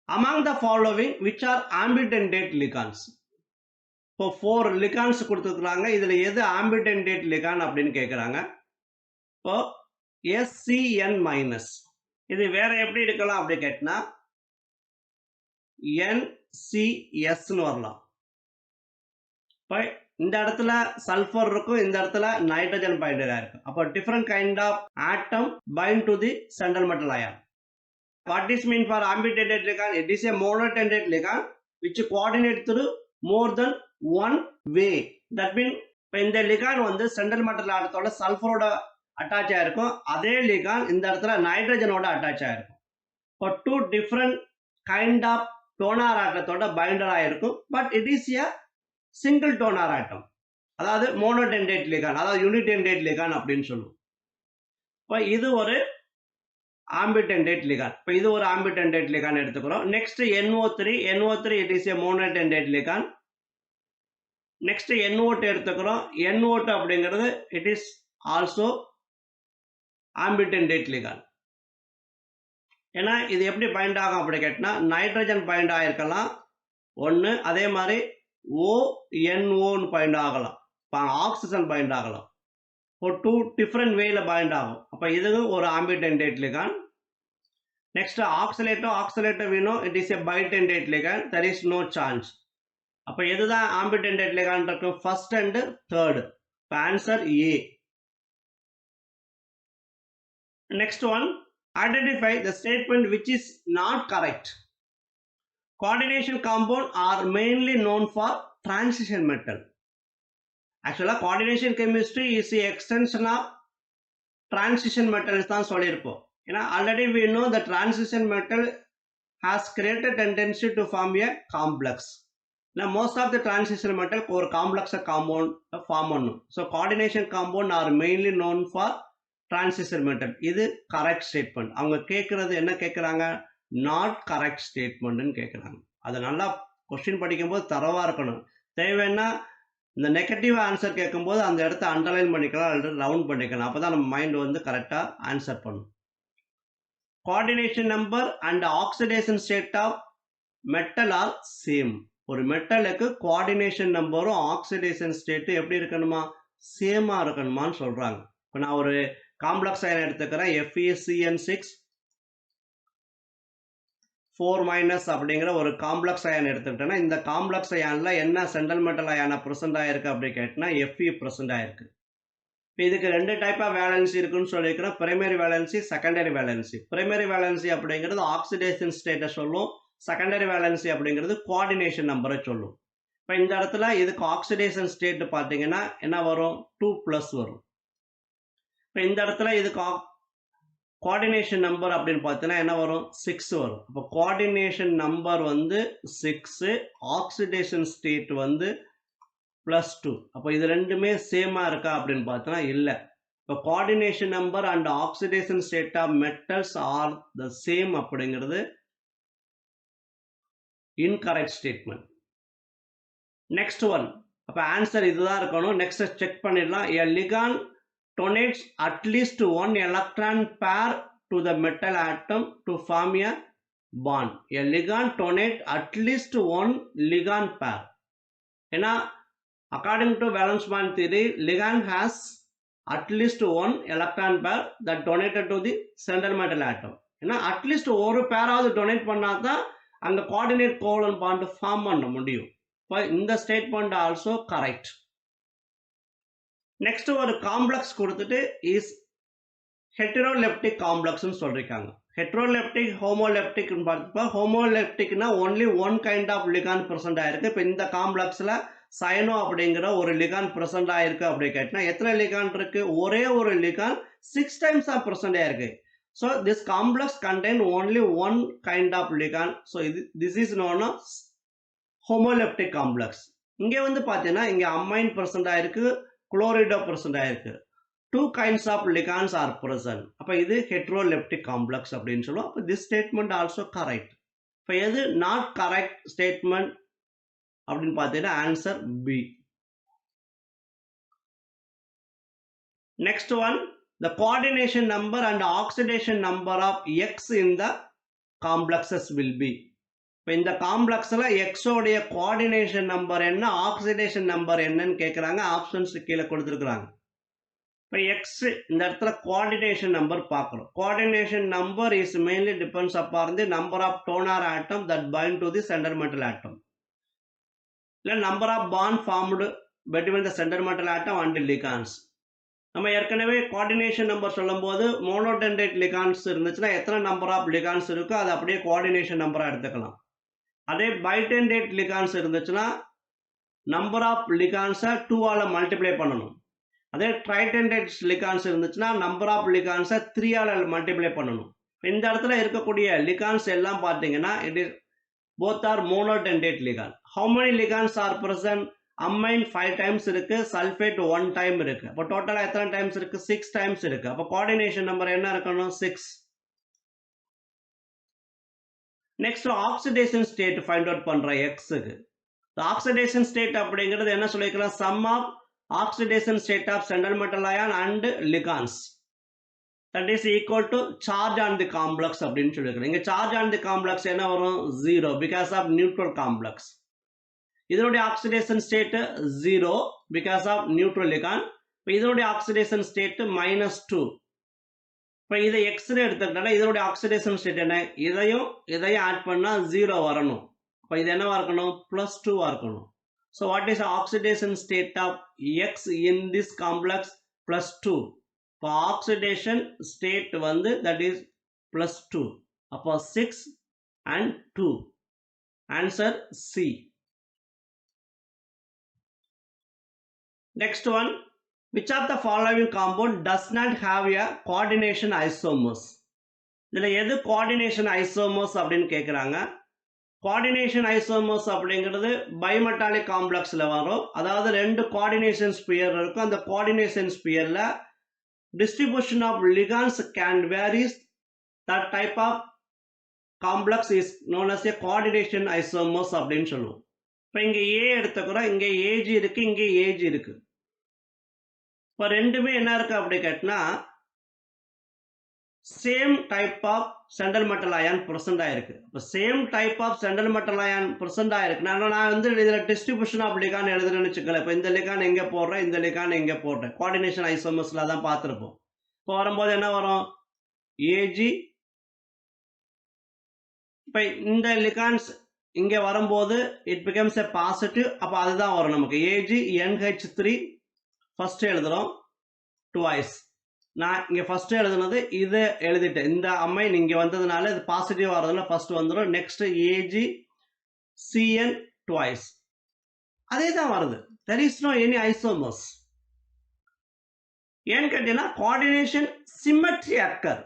among the following which are ambidendate ligands. இப்போ 4 ligands கொடுத்துருக்காங்க. இதுல எது ambidendate ligand அப்படின்னு கேட்குறாங்க. இப்போ SCN மைனஸ் இது வேற எப்படி இருக்கலாம் அப்படி கேட்டினா NCSன்னு வரலாம். இப்போ இந்த இடத்துல சல்ஃபர் இருக்கும், இந்த இடத்துல நைட்ரஜன் பைண்டடா இருக்கு. அப்போ different kind of atom bind to the central metal ion. What is mean for ambidendate ligand? It is a monotendate ligand which coordinate through more than one way. That means இந்த ligand வந்து central metal ஆட்டத்தோட சல்ஃபரோட attach ஆயிருக்கும். அதே ligand இந்த இடத்துல நைட்ரஜனோட attach ஆயிருக்கும். இப்போ 2 different kind of donor ஆட்டத்தோட பைண்டர் ஆயிருக்கும். But it is a single donor atom, அதாவது மோனோடெண்டேட் லிகாண்ட், அதாவது யூனிடெண்டேட் லிகாண்ட் அப்படின்னு சொல்லுவோம். இப்போ இது ஒரு ஆம்பிடெண்டேட் லிகாண்ட். இப்போ இது ஒரு ஆம்பிடெண்டேட் லிகாண்ட் எடுத்துக்கிறோம். Next NO3 it is a monodentate ligand. Next NO2 எடுத்துக்கிறோம். NO2 அப்படிங்கிறது it is also ambidentate ligand. ஏன்னா இது எப்படி பைண்ட் ஆகும் அப்படி கேட்டினா நைட்ரஜன் பைண்ட் ஆகிருக்கலாம் ஒன்று, அதே மாதிரி ONOன்னு பைண்ட் ஆகலாம், ஆக்சிஜன் பைண்ட் ஆகலாம். ஒரு 2 டிஃப்ரெண்ட் வேல பைண்ட் ஆகும். அப்போ இதுவும் ஒரு ஆம்பிடெண்டேட் லிகாண்ட். நெக்ஸ்ட் ஆக்சலேட்டோ வேணும், it is a bidentate ligand, there is no chance. அப்போ எதுதான் ஆம்பிடெண்டேட் லிகாண்ட் இருக்கும்? First and third. இப்போ answer A. Next one, identify the statement which is not correct. Coordination compound are mainly known for transition metal. Actually coordination chemistry is the extension of transition metals தான் சொல்லியிருப்போம். ஏன்னா already we know the transition metal has greater tendency to form a complex. Now most of the transition metal ஒரு complex compound form பண்ணும். So coordination compound are mainly known for transition metal. இது correct statement. அவங்க கேட்கறது என்ன கேட்குறாங்க? Not correct ஸ்டேட்மெண்ட்னு கேட்குறாங்க. அதை நல்லா கொஸ்டின் படிக்கும்போது தரவாக இருக்கணும். தேவைன்னா இந்த நெகட்டிவ் ஆன்சர் கேட்கும்போது அந்த இடத்த அண்டர்லைன் பண்ணிக்கலாம் அல்லது ரவுண்ட் பண்ணிக்கலாம். அப்போ தான் நம்ம மைண்ட் வந்து கரெக்டாக ஆன்சர் பண்ணும். coordination number and oxidation state of metal are same. ஒரு மெட்டலுக்கு coordination நம்பரும் ஆக்சிடேஷன் ஸ்டேட் எப்படி இருக்கணுமா சேமா இருக்கணுமான்னு சொல்றாங்க. இப்போ நான் ஒரு காம்ப்ளெக்ஸ் அயன் எடுத்துக்கிறேன் FeCN6 4- அப்படிங்கிற ஒரு காம்ப்ளெக்ஸ் அயன் எடுத்துக்கிட்டேன்னா இந்த காம்ப்ளெக்ஸ் அயான்ல என்ன சென்ட்ரல் மெட்டல் அயான பிரசன்ட் ஆயிருக்கு அப்படி கேட்டினா Fe பிரசன்ட் ஆயிருக்கு. இப்போ இதுக்கு ரெண்டு டைப் ஆஃப் வேலன்சி இருக்குன்னு சொல்லியிருக்கிறோம், primary valency secondary valency. Primary valency அப்படிங்கிறது ஆக்சிடேஷன் ஸ்டேட்டை சொல்லும், செகண்டரி வேலன்சி அப்படிங்கிறது கோஆர்டினேஷன் நம்பரை சொல்லும். இப்போ இந்த இடத்துல இதுக்கு ஆக்சிடேஷன் ஸ்டேட் பார்த்தீங்கன்னா என்ன வரும் 2+ வரும். இப்போ இந்த இடத்துல இதுக்கு கோஆர்டினேஷன் நம்பர் அப்படின்னு பார்த்தீங்கன்னா என்ன வரும் 6 வரும். இப்போ கோஆர்டினேஷன் நம்பர் வந்து 6, ஆக்சிடேஷன் ஸ்டேட் வந்து +2. அப்போ இது ரெண்டுமே சேமா இருக்கா அப்படின்னு பார்த்தோன்னா இல்லை. இப்போ coordination number and oxidation state of metals are the same அப்படிங்கிறது இன்கரெக்ட் ஸ்டேட்மெண்ட். நெக்ஸ்ட் ஒன், அப்போ ஆன்சர் இதுதான் இருக்கணும். நெக்ஸ்ட் செக் பண்ணிடலாம். A ligand donates at least one electron pair to the metal atom to form a bond. A ligand donates at least one ligand pair. ஏன்னா according to valence bond theory, ligand has at least one electron pair that donated to the central metal atom. ஏன்னா at least ஒரு பேராவது donate பண்ணாதான் அங்க coordinate covalent bond form பண்ண முடியும். இப்போ இந்த ஸ்டேட்மெண்ட் ஆல்சோ கரெக்ட். நெக்ஸ்ட் ஒரு காம்ப்ளெக்ஸ் கொடுத்துட்டு இஸ் ஹெட்ரோலெப்டிக் காம்ப்ளெக்ஸ்னு சொல்லிருக்காங்க. ஹெட்ரோலெப்டிக் ஹோமோலெப்டிக்னு பார்த்தப்ப ஹோமோலெப்டிக்னா only one kind of ligand present ஆயிருக்கு. இப்போ இந்த காம்ப்ளெக்ஸ்ல சயனோ அப்படிங்கிற ஒரு லிகாண்ட் பிரசன்ட் ஆயிருக்கு அப்படி கேட்டினா எத்தனை லிகாண்ட் இருக்கு? ஒரே ஒரு லிகாண்ட் 6 டைம்ஸ் ஆஃப் பிரசன்ட் ஆயிருக்கு. So this complex contain only one kind of ligand. So this is known as homoleptic complex. இங்கே வந்து பார்த்தீங்கன்னா இங்கே அமைன் பிரசன்ட் ஆயிருக்கு, குளோரைடோ பிரசன்ட் ஆயிருக்கு. 2 kinds of ligands are present. அப்போ இது ஹெட்ரோலெப்டிக் காம்ப்ளெக்ஸ் அப்படின்னு சொல்லுவோம். அப்போ திஸ் ஸ்டேட்மெண்ட் ஆல்சோ கரெக்ட். இப்போ எது நாட் கரெக்ட் ஸ்டேட்மெண்ட் அப்படின்னு பார்த்தீங்கன்னா answer B. Next one, the coordination number and oxidation number of X in the complexes will be. இப்போ இந்த காம்ப்ளெக்ஸ்ல X உடைய கோஆர்டினேஷன் நம்பர் என்ன, ஆக்சிடேஷன் நம்பர் என்னன்னு கேட்குறாங்க. ஆப்ஷன்ஸ் கீழே கொடுத்துருக்குறாங்க. இப்போ எக்ஸ் இந்த இடத்துல கோஆர்டினேஷன் நம்பர் பார்க்குறோம். Coordination number is mainly depends upon the number of donor atom that bind to the centre metal atom, இல்லை number of bond formed between the centre metal atom and ligands. நம்ம ஏற்கனவே coordination number சொல்லும் போது monodentate ligands இருந்துச்சுன்னா எத்தனை number of ligands இருக்கோ அதை அப்படியே கோஆர்டினேஷன் நம்பராக எடுத்துக்கலாம். அதே பைடென்டேட் லிகான்ஸ் இருந்துச்சுன்னா நம்பர் ஆஃப் லிகான்ஸை 2ஆல் மல்டிப்ளை பண்ணணும். அதே ட்ரைடென்டேட் லிகான்ஸ் இருந்துச்சுன்னா நம்பர் ஆஃப் லிகான்ஸை 3ஆல் மல்டிப்ளை பண்ணணும். இந்த இடத்துல இருக்கக்கூடிய லிகான்ஸ் எல்லாம் பார்த்தீங்கன்னா it is both are monodentate லிகான். How many ligands R present? Amine 5 times இருக்கு, சல்ஃபேட் 1 டைம் இருக்கு. அப்போ டோட்டலாக எத்தனை டைம்ஸ் இருக்கு? 6 டைம்ஸ் இருக்கு. அப்போ கோஆர்டினேஷன் நம்பர் என்ன இருக்கணும்? 6. Next oxidation state find out பண்ற எக்ஸுக்கு. ஆக்சிடேஷன் ஸ்டேட் அப்படிங்கிறது என்ன சொல்லிக்கலாம்? Sum of oxidation state of central metal ion and ligands that is equal to charge on the complex அப்படின்னு சொல்லிருக்கோம். இங்க charge on the complex என்ன வரும்? 0 because of neutral complex. இதனுடைய oxidation state 0 because of neutral ligand. இதனுடைய oxidation state -2. இப்போ இதை எக்ஸ்னு எடுத்துக்கிட்டா இதனுடைய oxidation state என்ன? இதையும் ஆட் பண்ணா 0 வரணும். இப்போ இது என்னவா இருக்கணும்? +2 இருக்கணும். So what is the oxidation state of X in this complex? +2. For oxidation state வந்து that is +2. அப்போ 6 and 2. Answer C. Next one, which of the following compound does not have a coordination isomers? இதில் எது coordination isomers அப்படின்னு கேட்குறாங்க. Coordination isomers அப்படிங்கிறது bimetallic காம்ப்ளெக்ஸில் வரும். அதாவது 2 கோஆர்டினேஷன் ஸ்பியர் இருக்கும். அந்த கோஆர்டினேஷன் ஸ்பியரில் distribution of ligands can varies. That type of complex is known as a coordination isomers அப்படின்னு சொல்லுவோம். இப்போ இங்கே ஏ எடுத்துக்கிறோம், இங்கே ஏஜி இருக்கு, இங்கே ஏஜி இருக்கு. இப்போ ரெண்டுமே என்ன இருக்கு அப்படி கேட்டினா same type of central metal ion present ஆயிருக்கு. இப்போ same type of central metal ion present ஆயிருக்கு. நான் வந்து இதில் டிஸ்ட்ரிபியூஷன் ஆஃப் லிகான் எழுதுறேன்னு வச்சுக்கல. இப்போ இந்த லிகான் எங்கே போடுறேன், இந்த லிகான் எங்கே போடுறேன், கோஆர்டினேஷன் ஐசோமர்ஸில் தான் பார்த்துருப்போம். இப்போ வரும்போது என்ன வரும், ஏஜி. இப்போ இந்த லிகான்ஸ் இங்கே வரும்போது இட் பிகம்ஸ் எ பாசிட்டிவ். அப்போ அதுதான் வரும் நமக்கு ஏஜி NH3 ஃபர்ஸ்ட் எழுதுறோம் டுவைஸ். நான் இங்கே ஃபர்ஸ்ட் எழுதுனது இதை எழுதிட்டேன். இந்த அமைன் இங்கே வந்ததுனால இது பாசிட்டிவ் வரதுனால ஃபர்ஸ்ட் வந்துடும். Next AG CN twice. அதே தான் வருது. There is no any isomers. ஏன்னு கேட்டீங்கன்னா coordination symmetry occur.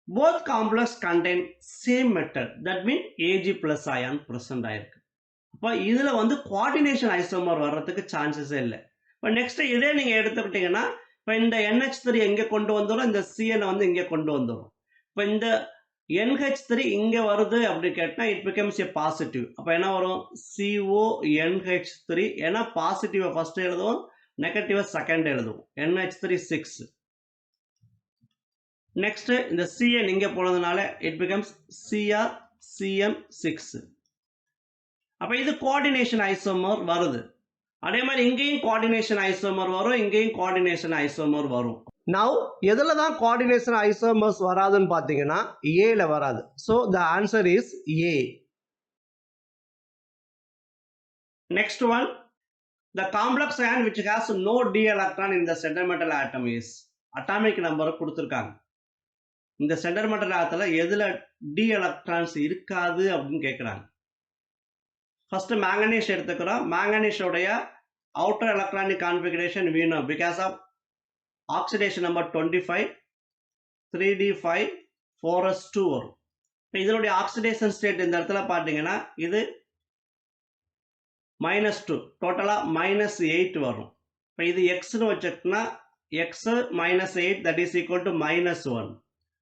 Both complex contain same metal. That mean AG plus ion present ஆயிருக்கு. அப்போ இதில் வந்து கோஆர்டினேஷன் ஐசோமர் வர்றதுக்கு சான்சஸே இல்லை. இப்போ நெக்ஸ்ட் இதே நீங்கள் எடுத்துக்கிட்டீங்கன்னா இப்போ இந்த NH3 எங்கே கொண்டு வந்துடும், இந்த CN வந்து இங்கே கொண்டு வந்துடும். இப்போ இந்த NH3 இங்கே வருது அப்படி கேட்டால் இட் பிகம்ஸ் எ பாசிட்டிவ். அப்போ என்ன வரும், CONH3. ஏன்னா பாசிட்டிவை ஃபர்ஸ்ட் எழுதுவோம், நெகட்டிவை செகண்ட் எழுதுவோம். NH3 6. நெக்ஸ்ட் இந்த CN இங்கே போனதுனால இட் பிகம்ஸ் CrCN6. அப்போ இது கோஆர்டினேஷன் ஐசோமர் வருது. அதே மாதிரி இங்கேயும் கோஆர்டினேஷன் ஐசோமர் வரும், இங்கேயும் கோஆர்டினேஷன் ஐசோமர் வரும். நவ் எதில் தான் கோஆர்டினேஷன் ஐசோமர்ஸ் வராதுன்னு பார்த்தீங்கன்னா ஏல வராது. So the answer is A. Next one, the complex ion which has no d electron in the center metal atom is. Atomic number கொடுத்துருக்காங்க. இந்த சென்டர் மெட்டல் ஆட்டத்தில் எதில் d எலக்ட்ரான்ஸ் இருக்காது அப்படின்னு கேட்குறாங்க. ஃபர்ஸ்ட் மேங்கனீஸ் எடுத்துக்கிறோம். மேங்கனீஸோடைய அவுட்டர் எலக்ட்ரானிக் கான்ஃபிகரேஷன் வேணும். Because of oxidation number 25 3d5 4s2 வரும். இப்போ இதனுடைய ஆக்சிடேஷன் ஸ்டேட் இந்த இடத்துல பார்த்தீங்கன்னா இது -2, டோட்டலாக -8 வரும். இப்போ இது எக்ஸ்னு வச்சுக்கிட்டோம்னா X -8 that is equal to -1.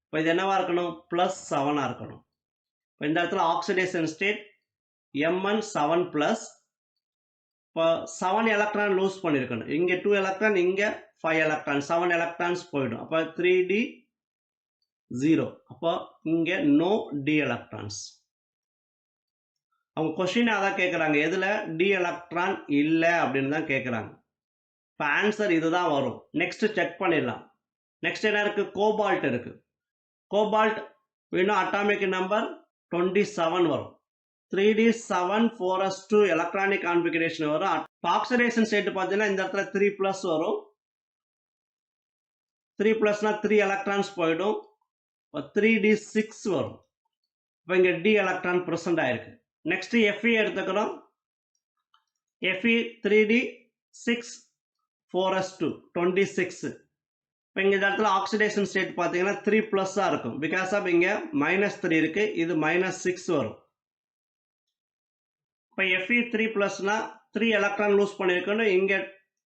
இப்போ இது என்னவா இருக்கணும், +7 இருக்கணும். இப்போ இந்த இடத்துல ஆக்சிடேஷன் ஸ்டேட் Mn 7 +. இப்போ 7 எலக்ட்ரான் லூஸ் பண்ணியிருக்கணும். இங்கே 2 எலக்ட்ரான், இங்கே 5 எலக்ட்ரான், 7 எலக்ட்ரான்ஸ் போயிடும். அப்போ 3d0. அப்போ இங்கே நோ d எலக்ட்ரான்ஸ். அவங்க கொஸ்டின் அதான் கேட்குறாங்க, எதில் d எலக்ட்ரான் இல்லை அப்படின்னு தான் கேட்குறாங்க. இப்போ ஆன்சர் இதுதான் வரும். நெக்ஸ்ட் செக் பண்ணிடலாம். நெக்ஸ்ட் என்ன இருக்குது, கோபால்ட் இருக்குது. கோபால்ட் வேணும், அட்டாமிக் நம்பர் 27 வரும். 3d7 4s2 எலக்ட்ரானிக் கான்ஃபிகரேஷன் வரும். ஆக்சிடேஷன் ஸ்டேட் பார்த்தீங்கன்னா இந்த இடத்துல 3+ வரும். 3+னா 3 எலக்ட்ரான்ஸ் போயிடும். 3d6 வரும். இப்போ இங்கே d எலக்ட்ரான் ப்ரெசென்ட் ஆயிருக்கு. நெக்ஸ்ட் Fe எடுத்துக்கிறோம். Fe 3d6 4s2 26. இப்போ இங்கே இந்த இடத்துல ஆக்சிடேஷன் ஸ்டேட் பார்த்தீங்கன்னா 3+ இருக்கும். பிகாஸ் ஆஃப் இங்கே -3 இருக்கு, இது -6 வரும். இப்போ Fe 3+னா 3 எலக்ட்ரான் லூஸ் பண்ணியிருக்கணும். இங்கே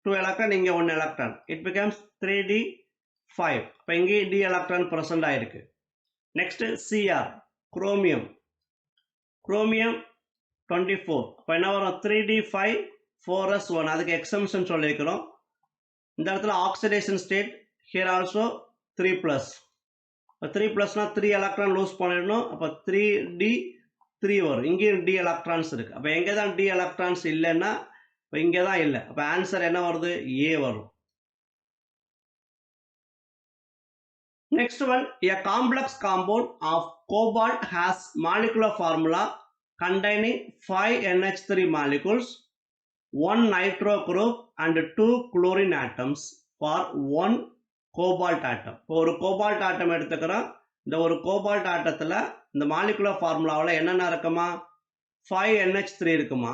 2 எலக்ட்ரான், இங்கே 1 எலக்ட்ரான். It becomes 3d5. இப்போ இங்கே d எலக்ட்ரான் ப்ரெசென்ட் ஆயிருக்கு. Next Cr chromium. குரோமியம் 24. இப்போ என்ன வரும், 3d5 4s1. அதுக்கு எக்ஸம்ஷன் சொல்லியிருக்கிறோம். இந்த இடத்துல ஆக்சிடேஷன் ஸ்டேட் ஹியர் ஆல்சோ 3+. 3+னா 3 எலக்ட்ரான் லூஸ் பண்ணிடணும். அப்போ 3d3 வரும். இங்கேயும் d எலக்ட்ரான்ஸ் இருக்கு. அப்போ எங்கே தான் d எலக்ட்ரான்ஸ் இல்லைன்னா இப்போ இங்கே தான் இல்லை. அப்போ ஆன்சர் என்ன வருது, ஏ வரும். Next one, a complex compound of cobalt has molecular formula containing 5 NH3 molecules, 1 nitro group and 2 chlorine atoms for 1 cobalt atom. இப்போ ஒரு கோபால்ட் ஆட்டம் எடுத்துக்கிறோம். இந்த ஒரு கோபால்ட் ஆட்டத்தில் இந்த மாலிகுலர் ஃபார்முலாவில் என்னென்ன இருக்குமா, 5 NH3 இருக்குமா,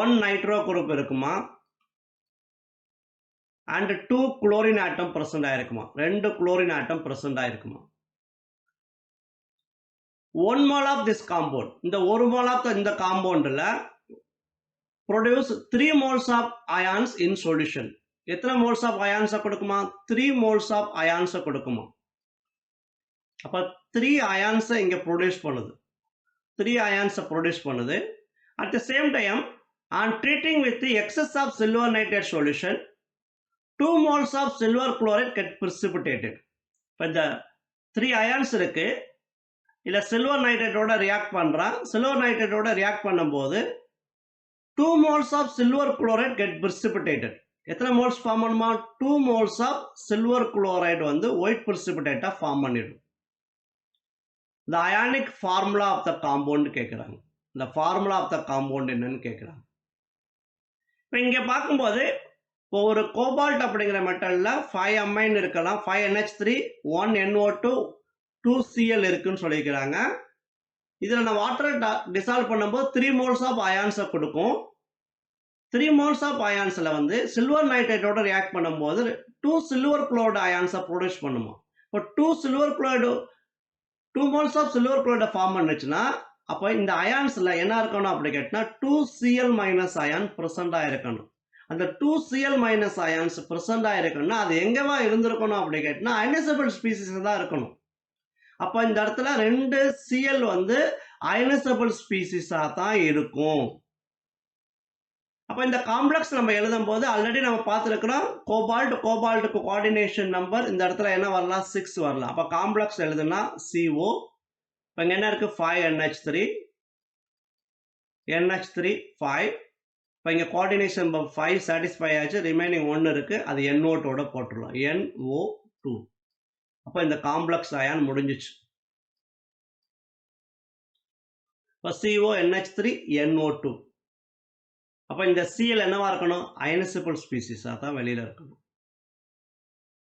1 நைட்ரோ குரூப் இருக்குமா, அண்ட் 2 குளோரின் ஆட்டம் ப்ரெசென்ட் ஆயிருக்குமா, 2 குளோரின் ஆட்டம் ப்ரெசென்ட் ஆயிருக்குமா. 1 mole of this compound, இந்த 1 mole of இந்த காம்பவுண்டில் produce 3 moles of ions in solution. எத்தனை மோல்ஸ் ஆஃப் அயான்ஸை கொடுக்குமா, 3 moles of ions கொடுக்குமா. அப்போ 3 அயான்ஸை இங்கே ப்ரொடியூஸ் பண்ணுது, 3 அயான்ஸை ப்ரொடியூஸ் பண்ணுது. At the same time on treating with the excess of silver nitrate solution, 2 moles of silver chloride get precipitated. இப்போ இந்த 3 ions இருக்கு, இல்லை சில்வர் நைட்ரேட்டோட ரியாக்ட் பண்ணுறான். சில்வர் நைட்ரேட்டோட ரியாக்ட் பண்ணும்போது 2 moles of silver chloride get precipitated. எத்தனை மோல்ஸ் ஃபார்ம் பண்ணுமா? 2 moles of silver chloride வந்து ஒயிட் precipitate ஃபார்ம் பண்ணிடும். இந்த ionic formula of the compound கேட்குறாங்க. இந்த ஃபார்முலா ஆஃப் த காம்பவுண்ட் என்னன்னு கேட்குறாங்க. இப்போ இங்கே பார்க்கும்போது இப்போ ஒரு கோபால்ட் அப்படிங்கிற மெட்டலில் 5 amine இருக்கலாம், 5 NH3, 1 NO2, 2 Cl இருக்குன்னு சொல்லிக்கிறாங்க. இதில் நான் வாட்டரை டிசால்வ் பண்ணும்போது 3 moles ஆஃப் அயான்ஸை கொடுக்கும். 3 moles ஆஃப் அயான்ஸில் வந்து சில்வர் நைட்ரேட்டோட ரியாக்ட் பண்ணும்போது 2 சில்வர் குளோரைடு அயான்ஸை ப்ரொடியூஸ் பண்ணுமா. இப்போ 2 moles ஆஃப் சில்வர் குளோரைடை ஃபார்ம் பண்ணுச்சுன்னா அப்போ இந்த அயான்ஸில் என்ன இருக்கணும் அப்படி கேட்டால் 2 Cl மைனஸ் அயான் ப்ரெசண்டாக இருக்கணும். அந்த 2 Cl மைனஸ் அயான்ஸ் ப்ரெசண்டாக இருக்கணும்னா அது எங்கேவா இருந்திருக்கணும் அப்படி கேட்டால் அயனைசபிள் ஸ்பீசிஸ் தான் இருக்கணும். அப்போ இந்த இடத்துல 2 Cl வந்து அயனைசபிள் ஸ்பீசிஸாக தான் இருக்கும். அப்போ இந்த காம்ப்ளெக்ஸ் நம்ம எழுதும் போது ஆல்ரெடி நம்ம பார்த்துருக்கிறோம், கோபால்ட்டுக்கு கோஆர்டினேஷன் நம்பர் இந்த இடத்துல என்ன வரலாம், 6 வரலாம். அப்போ காம்ப்ளெக்ஸ் எழுதுனா CO. இப்போ இங்கே என்ன இருக்குது, 5 NH3, 5. இப்போ இங்கே கோஆர்டினேஷன் நம்பர் 5 சாட்டிஸ்ஃபை ஆச்சு, ரிமைனிங் 1 இருக்குது, அது NO2 போட்டுடலாம், NO2. அப்போ இந்த காம்ப்ளெக்ஸ் அயான் முடிஞ்சிச்சு. இப்போ CO NH3 NO2. அப்போ இந்த Cl என்னவா இருக்கணும், அயனைசபிள் ஸ்பீசிஸாக தான் வெளியில் இருக்கணும்.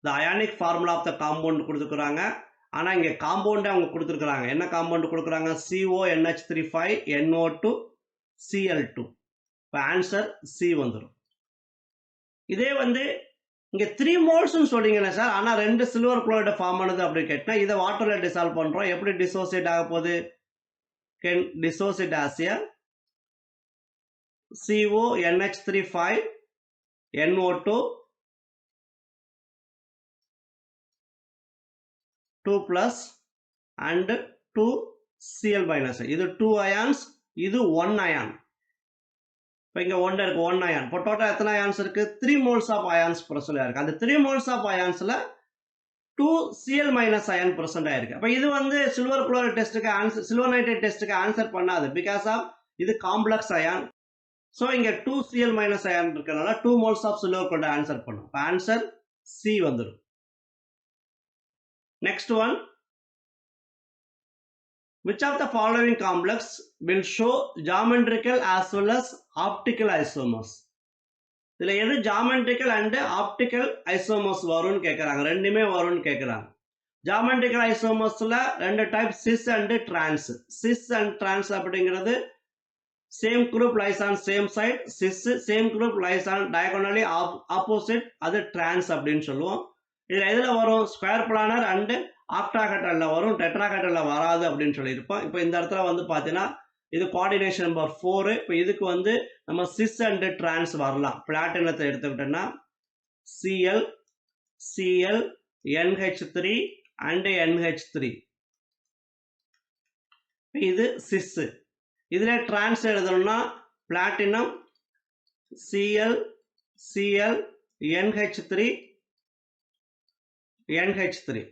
இந்த ionic formula of the compound கொடுத்துருக்குறாங்க. ஆனால் இங்கே காம்பவுண்டே அவங்க கொடுத்துருக்குறாங்க. என்ன காம்பவுண்ட் கொடுக்குறாங்க, CO NH3 5 NO2 Cl2. இப்போ ஆன்சர் C வந்துடும். இதே வந்து இங்கே 3 மோல்ஸ்ன்னு சொல்லிங்களே சார், ஆனால் 2 சில்வர் குளோரைடு ஃபார்ம் பண்ணுது அப்படின்னு கேட்டால் இதை வாட்டரில் டிசால்வ் பண்ணுறோம். எப்படி டிசோசியேட் ஆக போகுது, கேன் டிசோசியேட் ஆசியா CO NH3 5 NO2 2 plus and 2 Cl minus. இது 2 ions, இது 1 ion. இப்போ இங்கே 1 இருக்கு, 1 ion. இப்போ டோட்டல் எத்தனை ions இருக்கு, 3 moles ஆஃப் ions ப்ரெசென்ட் ஆயிருக்கு. அந்த 3 moles ஆஃப் ionsல 2 Cl minus ion ப்ரெசென்ட் ஆயிருக்கு. அப்போ இது வந்து சில்வர் குளோரைடு டெஸ்ட்டுக்கு ஆன்சர், சில்வர் நைட்ரேட் டெஸ்ட்டுக்கு ஆன்சர் பண்ணாது, பிகாஸ் ஆஃப் இது காம்ப்ளெக்ஸ் அயான். ஸோ இங்கே 2 Cl minus அயான் இருக்கிறதுனால 2 moles of silver chloride answer பண்ணும். இப்போ ஆன்சர் C வந்துடும். Next one, which of the following complex will show geometrical as well as optical isomers? இதுல எது geometrical and optical isomers வரும்னு கேட்குறாங்க, ரெண்டுமே வரும்னு கேட்குறாங்க. geometrical isomersல 2 type, cis and trans. cis and trans அப்படிங்கிறது same group lies on same side, cis same group lies on diagonally opposite, அது trans அப்படின்னு சொல்லுவோம். இதில் எதில் வரும், ஸ்கொயர் பிளானர் அண்டு ஆக்டாஹெட்ரலில் வரும், டெட்ராஹெட்ரலில் வராது அப்படின்னு சொல்லியிருப்போம். இப்போ இந்த இடத்துல வந்து பார்த்தீங்கன்னா இது கோஆர்டினேஷன் நம்பர் 4. இப்போ இதுக்கு வந்து நம்ம சிஸ் அண்டு டிரான்ஸ் வரலாம். பிளாட்டினத்தை எடுத்துக்கிட்டோன்னா Cl, Cl, NH3 and NH3, இது சிஸ். இதில் டிரான்ஸ் எழுதணும்னா platinum Cl, Cl, NH3, NH3.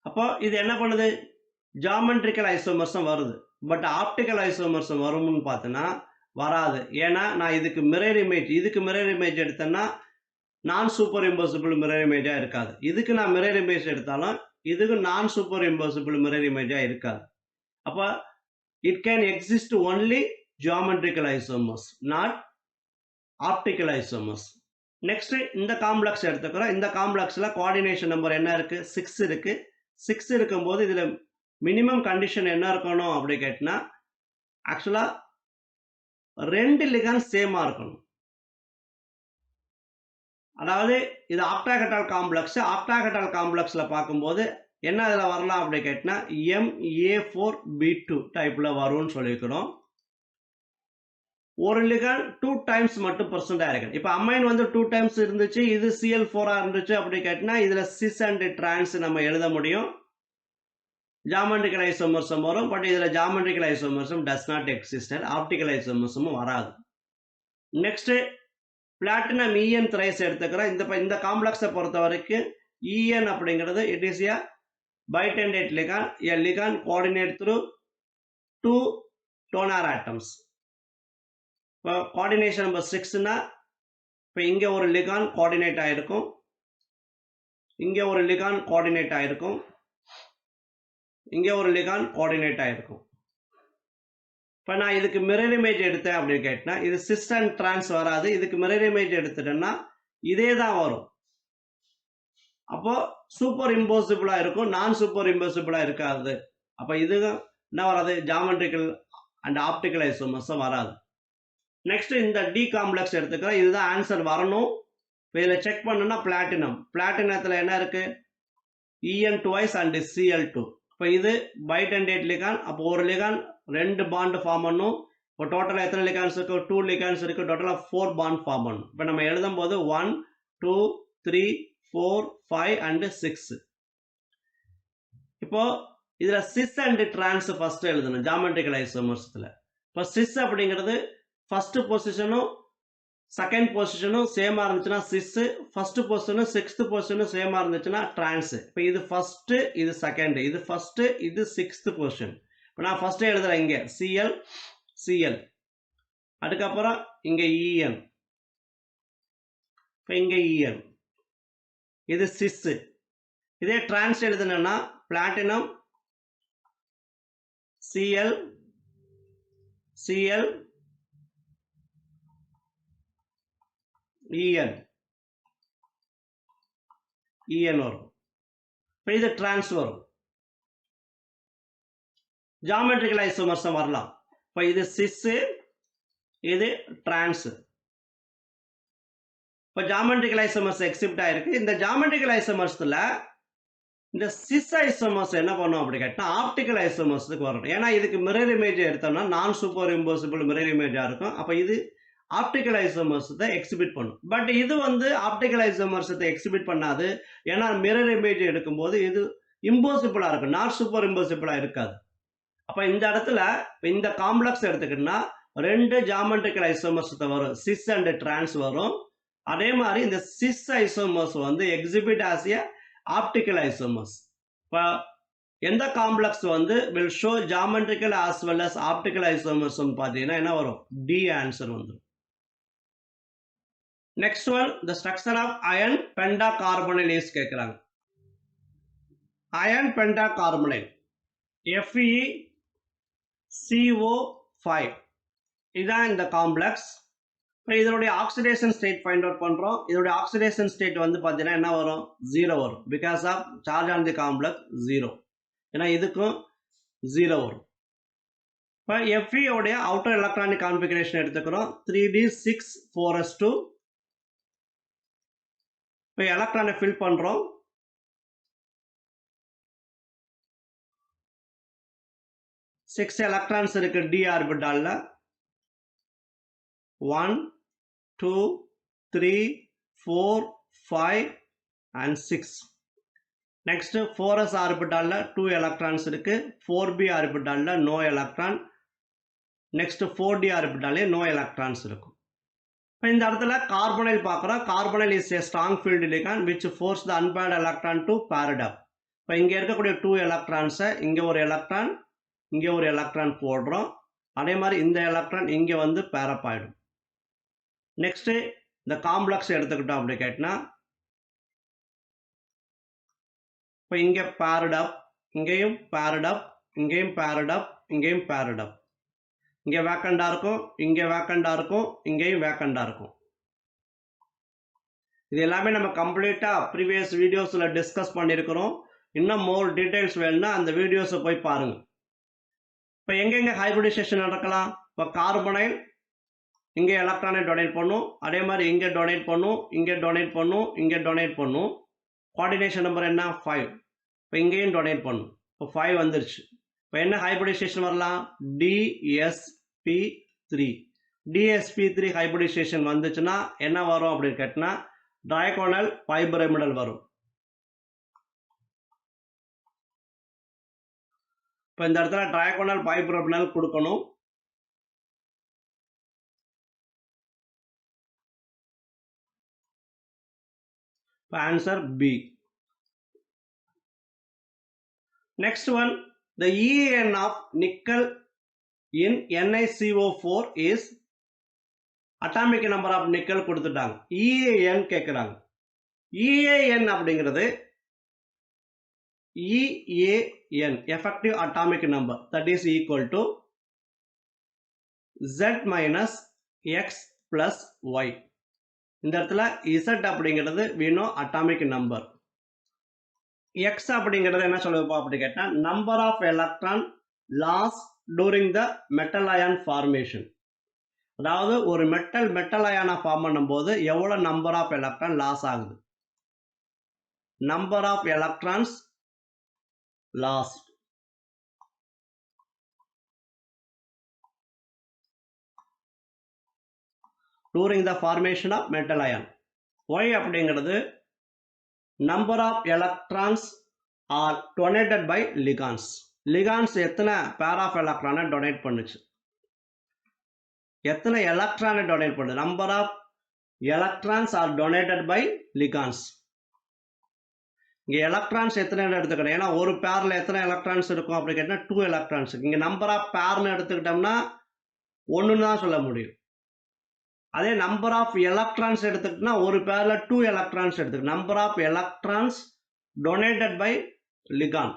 அப்போ இது என்ன பண்ணுது, ஜாமெட்ரிக்கல் ஐசோமர்ஸும் வருது, பட் ஆப்டிக்கல் ஐசோமர்ஸும் வரும்னு பார்த்தோன்னா வராது. ஏன்னா நான் இதுக்கு மிரர் இமேஜ், இதுக்கு மிரர் இமேஜ் எடுத்தேன்னா நான் சூப்பர் இம்போசிபிள் மிரர் இமேஜாக இருக்காது. இதுக்கு நான் மிரர் இமேஜ் எடுத்தாலும் இதுக்கு நான் சூப்பர் இம்போசிபிள் மிரர் இமேஜாக இருக்காது. அப்போ it can exist only geometrical isomers, not optical isomers. Next இந்த காம்ப்ளெக்ஸ் எடுத்துக்கிறோம். இந்த காம்ப்ளெக்ஸில் கோஆர்டினேஷன் நம்பர் என்ன இருக்குது, 6 இருக்குது. 6 இருக்கும்போது இதில் மினிமம் கண்டிஷன் என்ன இருக்கணும் அப்படி கேட்டினா ஆக்சுவலாக 2 லிகாண்ட் சேமாக இருக்கணும். அதாவது இது ஆக்டாஹெட்ரல் காம்ப்ளெக்ஸ். ஆக்டாஹெட்ரல் காம்ப்ளெக்ஸில் பார்க்கும்போது என்ன இதில் வரலாம் அப்படி கேட்டினா MA4B2 டைப்பில் வரும்னு சொல்லியிருக்கிறோம். ஒரு லிகாண்ட் 2 டைம்ஸ் மட்டும் ப்ரெசென்ட் ஆயிருக்கு. இப்போ அமைன் வந்து 2 டைம்ஸ் இருந்துச்சு, இது Cl4 இருந்துச்சு அப்படி கேட்டினா இதில் சிஸ் அண்ட் டிரான்ஸ் நம்ம எழுத முடியும். ஜாமெட்ரிக்கல் ஐசோமர்ஸும் வரும், பட் இதில் ஜாமெட்ரிக்கல் ஐசோமர்ஸும் டஸ் நாட் எக்ஸிஸ்ட், ஆப்டிக்கல் ஐசோமர்ஸும் வராது. நெக்ஸ்ட்டு பிளாட்டினம் EN thrice எடுத்துக்கிறோம். இந்த காம்ப்ளெக்ஸை பொறுத்த வரைக்கும் EN அப்படிங்கிறது it is a bidentate ligand, a ligand coordinate through two donor atoms. இப்போ கோஆர்டினேஷன் நம்பர் 6னா இப்போ இங்கே ஒரு லிகான் கோஆர்டினேட் ஆகிருக்கும், இங்கே ஒரு லிகான் கோஆர்டினேட் ஆகிருக்கும், இங்கே ஒரு லிகான் கோஆர்டினேட் ஆகிருக்கும். இப்போ நான் இதுக்கு மிரர் இமேஜ் எடுத்தேன் அப்படின்னு கேட்டேன்னா இது சிஸ் அண்ட் டிரான்ஸ் வராது. இதுக்கு மிரர் இமேஜ் எடுத்துட்டேன்னா இதே தான் வரும். அப்போ சூப்பர் இம்போசிபிளா இருக்கும், நான் சூப்பர் இம்போசிபிளா இருக்காது. அப்போ இது என்ன வராது, ஜாமெட்ரிக்கல் அண்ட் ஆப்டிக்கல் ஐசோமர்ஸும் வராது. நெக்ஸ்ட் இந்த டி காம்ப்ளெக்ஸ் எடுத்துக்கிறோம். இதுதான் ஆன்சர் வரணும். இப்போ இதில் செக் பண்ணணும்னா பிளாட்டினத்தில் என்ன இருக்கு, EN twice அண்ட் Cl2. இப்போ இது பைடென்டேட் லிகான். அப்போ ஒரு லிகான் 2 பாண்ட் ஃபார்ம் பண்ணும். இப்போ டோட்டலாக எத்தனை லிகான்ஸ் இருக்கு, 2 லிகான்ஸ் இருக்கு. டோட்டலாக 4 பாண்ட் ஃபார்ம் பண்ணும். இப்போ நம்ம எழுதும் போது 1 2 3 4 5 அண்ட் 6. இப்போ இதுல சிஸ் அண்ட் டிரான்ஸ் ஃபர்ஸ்ட் எழுதணும் ஜாமெட்ரிக்கல் ஐசோமர்ஸ்ல. இப்போ சிஸ் அப்படிங்கிறது ஃபர்ஸ்ட் பொசிஷனும் செகண்ட் பொசிஷனும் சேமா இருந்துச்சுன்னா சிஸ், ஃபர்ஸ்ட் பொசிஷனும் சிக்ஸ்த் பொசிஷனும் சேமா இருந்துச்சுன்னா டிரான்ஸ். இப்போ இது ஃபர்ஸ்ட், இது செகண்ட், இது ஃபர்ஸ்ட், இது சிக்ஸ்த் பொசிஷன். இப்போ நான் ஃபர்ஸ்ட் எழுதுறேன் இங்க Cl, அதுக்கப்புறம் இங்க EN, இப்போ இங்க EN, இது சிஸ். இதே டிரான்ஸ் எழுதுனா பிளாட்டினம் Cl EN வரும். இப்போ இது டிரான்ஸ் வரும். ஜாமெட்ரிக்கல் ஐசோமர்ஸ் வரலாம். இப்போ இது சிஸ், இது டிரான்ஸ். இப்போ ஜாமெட்ரிக்கல் ஐசோமர்ஸ் எக்ஸிப்ட் ஆயிருக்கு. இந்த ஜாமெட்ரிக்கல் ஐசோமர்ஸ்ல இந்த சிஸ் ஐசோமர்ஸ் என்ன பண்ணும் அப்படி கேட்டா ஆப்டிக்கல் ஐசோமர்ஸுக்கு வரணும். ஏன்னா இதுக்கு மிரர் இமேஜ் எடுத்தோம்னா நான் சூப்பர் இம்போசிபிள் மிரர் இமேஜா இருக்கும். அப்போ இது ஆப்டிக்கல் ஐசோமர்ஸ் எக்ஸிபிட் பண்ணும். பட் இது ஆப்டிக்கல் ஐசோமர்ஸ் எக்ஸிபிட் பண்ணாது. ஏன்னா மிரர் இமேஜ் எடுக்கும்போது இது இம்போசிபிளா இருக்கும், நாட் சூப்பர் இம்போசிபிளா இருக்காது. அப்ப இந்த இடத்துல இந்த காம்ப்ளெக்ஸ் எடுத்துக்கிட்டோம்னா 2 ஜாமெட்ரிக்கல் ஐசோமர்ஸ் வரும், சிஸ் அண்ட் டிரான்ஸ் வரும். அதே மாதிரி இந்த sis isomers exhibit as a optical isomers. இப்போ எந்த complex will show geometrical as well as optical isomers பார்த்தீங்கன்னா என்ன வரும், டி ஆன்சர் வந்துடும். Next one, the structure of iron pentacarbonyl is கேட்குறாங்க. iron pentacarbonyl FeCO5 இதுதான் இந்த காம்ப்ளெக்ஸ். இப்போ இதனுடைய ஆக்சிடேஷன் ஸ்டேட் ஃபைண்ட் அவுட் பண்ணுறோம். இதனுடைய ஆக்சிடேஷன் ஸ்டேட் பார்த்தீங்கன்னா என்ன வரும், 0 வரும். Because of charge on the complex 0. ஏன்னா இதுக்கும் 0 வரும். இப்போ Fe உடைய அவுட்டர் எலக்ட்ரானிக் கான்ஃபிகரேஷன் எடுத்துக்கிறோம், 3d6 4s2. இப்போ எலக்ட்ரானை ஃபில் பண்ணுறோம். சிக்ஸ் எலக்ட்ரான்ஸ் இருக்கு டி ஆர்பிட்டாலில். 1 2 3 4 5 and 6. நெக்ஸ்ட் 4s ஆர்பிட்டாலில் 2 எலக்ட்ரான்ஸ் இருக்கு. 4b ஆர்பிட்டாலில் நோ எலக்ட்ரான். நெக்ஸ்ட் 4d ஆர்பிட்டாலே நோ எலக்ட்ரான்ஸ் இருக்கும். இப்போ இந்த இடத்துல கார்பனைல் பார்க்குறோம். Carbonyl is a strong field ligand which force the unpaired electron to paired up. இப்போ இங்கே இருக்கக்கூடிய 2 எலக்ட்ரான்ஸை இங்கே ஒரு எலக்ட்ரான், இங்கே ஒரு எலக்ட்ரான் போடுறோம். அதே மாதிரி இந்த எலக்ட்ரான் இங்கே பேரப் ஆகிடும். நெக்ஸ்ட் இந்த காம்ப்ளெக்ஸ் எடுத்துக்கிட்டோம் அப்படி கேட்டினா இப்போ இங்கே பேர்ட் அப், இங்கேயும் பேர்ட் அப், இங்கேயும் பேர்ட் அப், இங்கேயும் பேர்ட் அப். இங்கே வேக்கண்டாக இருக்கும், இங்கே வேக்கண்டாக இருக்கும், இங்கேயும் வேக்கண்டாக இருக்கும். இது எல்லாமே நம்ம கம்ப்ளீட்டாக ப்ரீவியஸ் வீடியோஸில் டிஸ்கஸ் பண்ணியிருக்கிறோம். இன்னும் மோர் டீட்டெயில்ஸ் வேணும்னா அந்த வீடியோஸை போய் பாருங்கள். இப்போ எங்கெங்கே ஹைபிரிடைசேஷன் நடக்கலாம், இப்போ கார்பனைல் இங்கே எலக்ட்ரானை டொனேட் பண்ணும், அதே மாதிரி இங்கே டொனேட் பண்ணும், இங்கே டொனேட் பண்ணும், இங்கே டொனேட் பண்ணும். கோஆர்டினேஷன் நம்பர் என்ன, 5. இப்போ இங்கேயும் டொனேட் பண்ணும். இப்போ 5 வந்துருச்சு. இப்போ என்ன ஹைபிரிடைசேஷன் வரலாம், DsP3. DsP3 ஹைபிரிடைசேஷன் வந்துச்சுன்னா என்ன வரும் அப்படின்னு கேட்டினா டயகோனல் பைபிரமிடல் வரும். இப்போ இந்த இடத்துல டயகோனல் பைபிரமிடல் கொடுக்கணும். Answer B. Next one, the EAN of nickel in NiCO4 is atomic number of nickel கொடுத்துட்டாங்க. EAN கேட்குறாங்க. EAN அப்படிங்கிறது EAN effective atomic number that is equal to Z minus X plus Y. இந்த இடத்துல Z அப்படிங்கிறது we know atomic number. X அப்படிங்கிறது என்ன சொல்லுவோம் அப்படி கேட்டா number of electron lost during the metal ion formation. அதாவது ஒரு மெட்டல் அயானை ஃபார்ம் பண்ணும்போது எவ்வளவு நம்பர் ஆஃப் எலக்ட்ரான் லாஸ் ஆகுது. Number of electrons lost. during the formation of metal ion. Y அப்படிங்கிறது number of electrons are donated by ligands. ligands எத்தனை pair of electron donate பண்ணுச்சு, எத்தனை electron donate பண்ணுது. number of electrons are donated by ligands. இங்க electrons எத்தனை எடுத்துக்கணும், ஏன்னா ஒரு பேர்ல எத்தனை electrons இருக்கும் அப்படி கேட்டா 2 electrons. இங்க number of pairனு எடுத்துக்கிட்டோம்னா ஒண்ணுன்னு தான் சொல்ல முடியும். அதே நம்பர் ஆஃப் எலக்ட்ரான்ஸ் எடுத்துக்கிட்டா ஒரு பேர்ல 2 எலக்ட்ரான்ஸ் எடுத்துக்க. Number of electrons donated by ligand.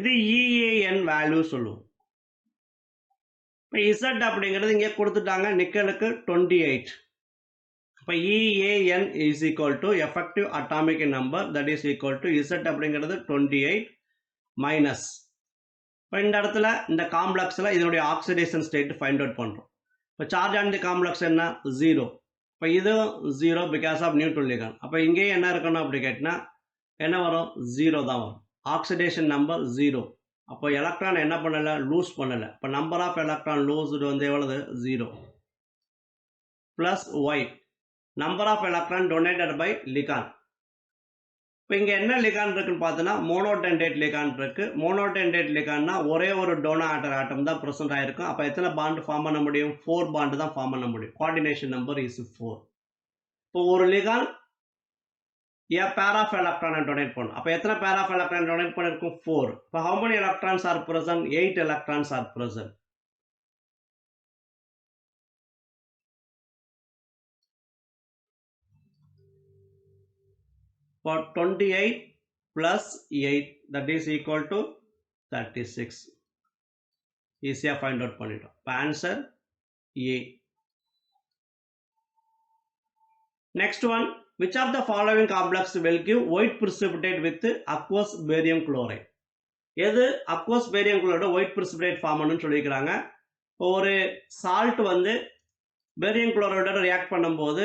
இது EAN வேல்யூ சொல்லுவோம். இப்போ Z அப்படிங்கிறது இங்கே கொடுத்துட்டாங்க, நிக்கலுக்கு 28. இப்போ EAN is equal to effective atomic number that is equal to Z அப்படிங்கிறது 28 மைனஸ். இப்போ இந்த இடத்துல இந்த காம்ப்ளெக்ஸில் இதனுடைய ஆக்சிடேஷன் ஸ்டேட் ஃபைண்ட் அவுட் பண்ணுறோம். இப்போ சார்ஜ் ஆன் தி காம்ப்ளெக்ஸ் என்ன 0. இப்போ இது 0 பிகாஸ் ஆஃப் நியூட்ரல் லிகாண்ட். அப்போ இங்கேயும் என்ன இருக்கணும் அப்படி கேட்டினா என்ன வரும் 0 தான் வரும். Oxidation number 0. அப்போ எலக்ட்ரான் என்ன பண்ணலை, லூஸ் பண்ணலை. இப்போ நம்பர் ஆஃப் எலக்ட்ரான் லூஸ்டு வந்து எவ்வளவு 0 plus y number of electron donated by ligand. இப்போ இங்கே என்ன லிகாண்ட் இருக்குன்னு பார்த்தோன்னா மோனோடென்டேட் லிகாண்ட் இருக்கு. மோனோடென்டேட் லிகாண்ட்னா ஒரே ஒரு டோனா ஆட்டம் தான் ப்ரெசென்ட் ஆயிருக்கும். அப்போ எத்தனை பாண்ட் ஃபார்ம் பண்ண முடியும், 4 பாண்ட் தான் ஃபார்ம் பண்ண முடியும். Coordination number is 4. இப்போ ஒரு ligand a pair of electron donate பண்ணும். அப்போ எத்தனை pair of electron டொனேட் பண்ணிருக்கும் 4. இப்போ how many electrons are present, 8 electrons are present. For 28 plus 8 that is equal to 36. ஈஸியாக ஃபைண்ட் அவுட் பண்ணிட்டோம். இப்போ answer A. Next one, which of the following complex will give white precipitate with aqueous barium chloride? எது aqueous barium chloride white precipitate form பண்ணுன்னு சொல்லியிருக்கிறாங்க. இப்போ ஒரு salt வந்து barium குளோரைடோட react பண்ணும்போது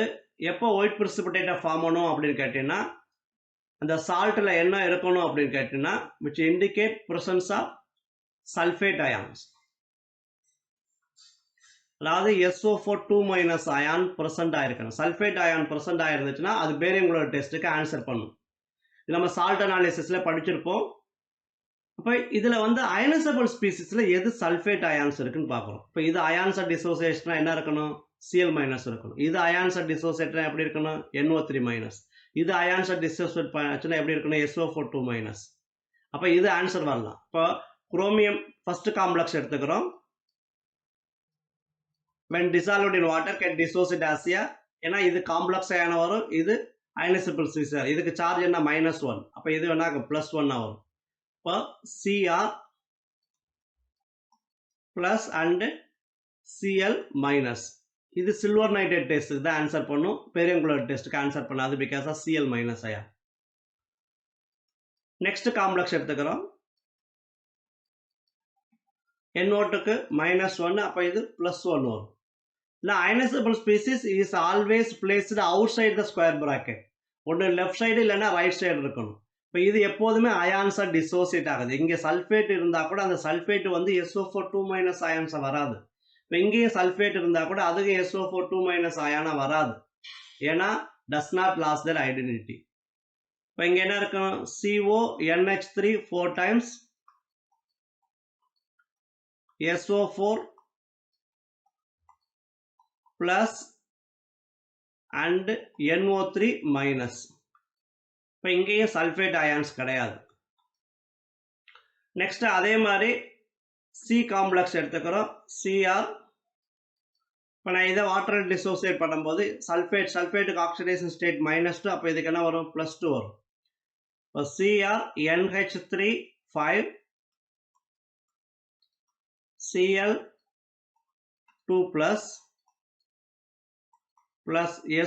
எப்போ ஒயிட் precipitate ஃபார்ம் பண்ணும் அப்படின்னு கேட்டீங்கன்னா அந்த சால்ட்டில் என்ன இருக்கணும் அப்படின்னு கேட்டீங்கன்னா which indicate presence of sulfate ions. அதாவது SO4 2- அயான் ப்ரெசென்ட் ஆயிருக்கணும். சல்ஃபேட் அயான் ப்ரெசென்ட் ஆயிருந்துச்சுன்னா அது பேரியம் குளோரைட் டெஸ்ட்டுக்கு ஆன்சர் பண்ணும். இது நம்ம சால்ட் அனாலிசிஸில் படிச்சிருப்போம். இப்போ இதில் வந்து அயனைசபிள் ஸ்பீசிஸில் எது சல்ஃபேட் அயான்ஸ் இருக்குன்னு பார்க்குறோம். இப்போ இது அயான்ஸ் டிசோசியேஷனா என்ன இருக்கணும், Cl- இருக்கணும். இது அயான்ஸ் டிசோசியேட்டா எப்படி இருக்கணும், NO3-. இது அயான்ஸ் டிசோசியேட் ஆச்சுன்னா எப்படி இருக்கணும், SO4 2-. அப்போ இது ஆன்சர் வரலாம். இப்போ குரோமியம் ஃபர்ஸ்ட் காம்ப்ளெக்ஸ் எடுத்துக்கிறோம். when dissolved in water can dissociate as a, ஏன்னா இது காம்ப்ளெக்ஸ் அயான வரும், இது அயனைசபிள் ஸ்பீசிஸ். இதுக்கு சார்ஜ் என்ன -1. அப்போ இது வேணா +1 வரும். இப்போ Cr plus and Cl-. இது சில்வர் நைட்ரேட் டெஸ்ட்டுக்கு தான் ஆன்சர் பண்ணும், பேரியம் குளோரைட் டெஸ்ட்டுக்கு ஆன்சர் பண்ணாது because of Cl- ion. Next complex எடுத்துக்கிறோம். NO2க்கு -1, அப்போ இது +1 வரும். Now ionizable species is always placed outside the square bracket. ஒன்று லெஃப்ட் சைடு இல்லைன்னா ரைட் சைடு இருக்கணும். இப்போ இது எப்போதுமே அயான்ஸாக டிசோசியேட் ஆகுது. இங்கே சல்ஃபேட் இருந்தால் கூட அந்த சல்ஃபேட் வந்து SO4 2- அயான்ஸாக வராது. இப்போ இங்கேயும் சல்ஃபேட் இருந்தால் கூட அதுக்கு SO4 2- அயானா வராது, ஏன்னா does not loss their identity. இப்போ இங்கே என்ன இருக்கும், CONH3 4 times SO4 plus and NO3 minus. இப்போ இங்கேயும் சல்ஃபேட் அயான்ஸ் கிடையாது. நெக்ஸ்ட் அதே மாதிரி சி காம்ப்ளெக்ஸ் எடுத்துக்கிறோம். Cr. இப்போ நான் இதை வாட்டர் டிசோசியேட் பண்ணும்போது சல்ஃபேட்டுக்கு ஆக்சிடேஷன் ஸ்டேட் -2, அப்போ இதுக்கு என்ன வரும்? +2 வரும். இப்போ Cr NH3 5 Cl 2 plus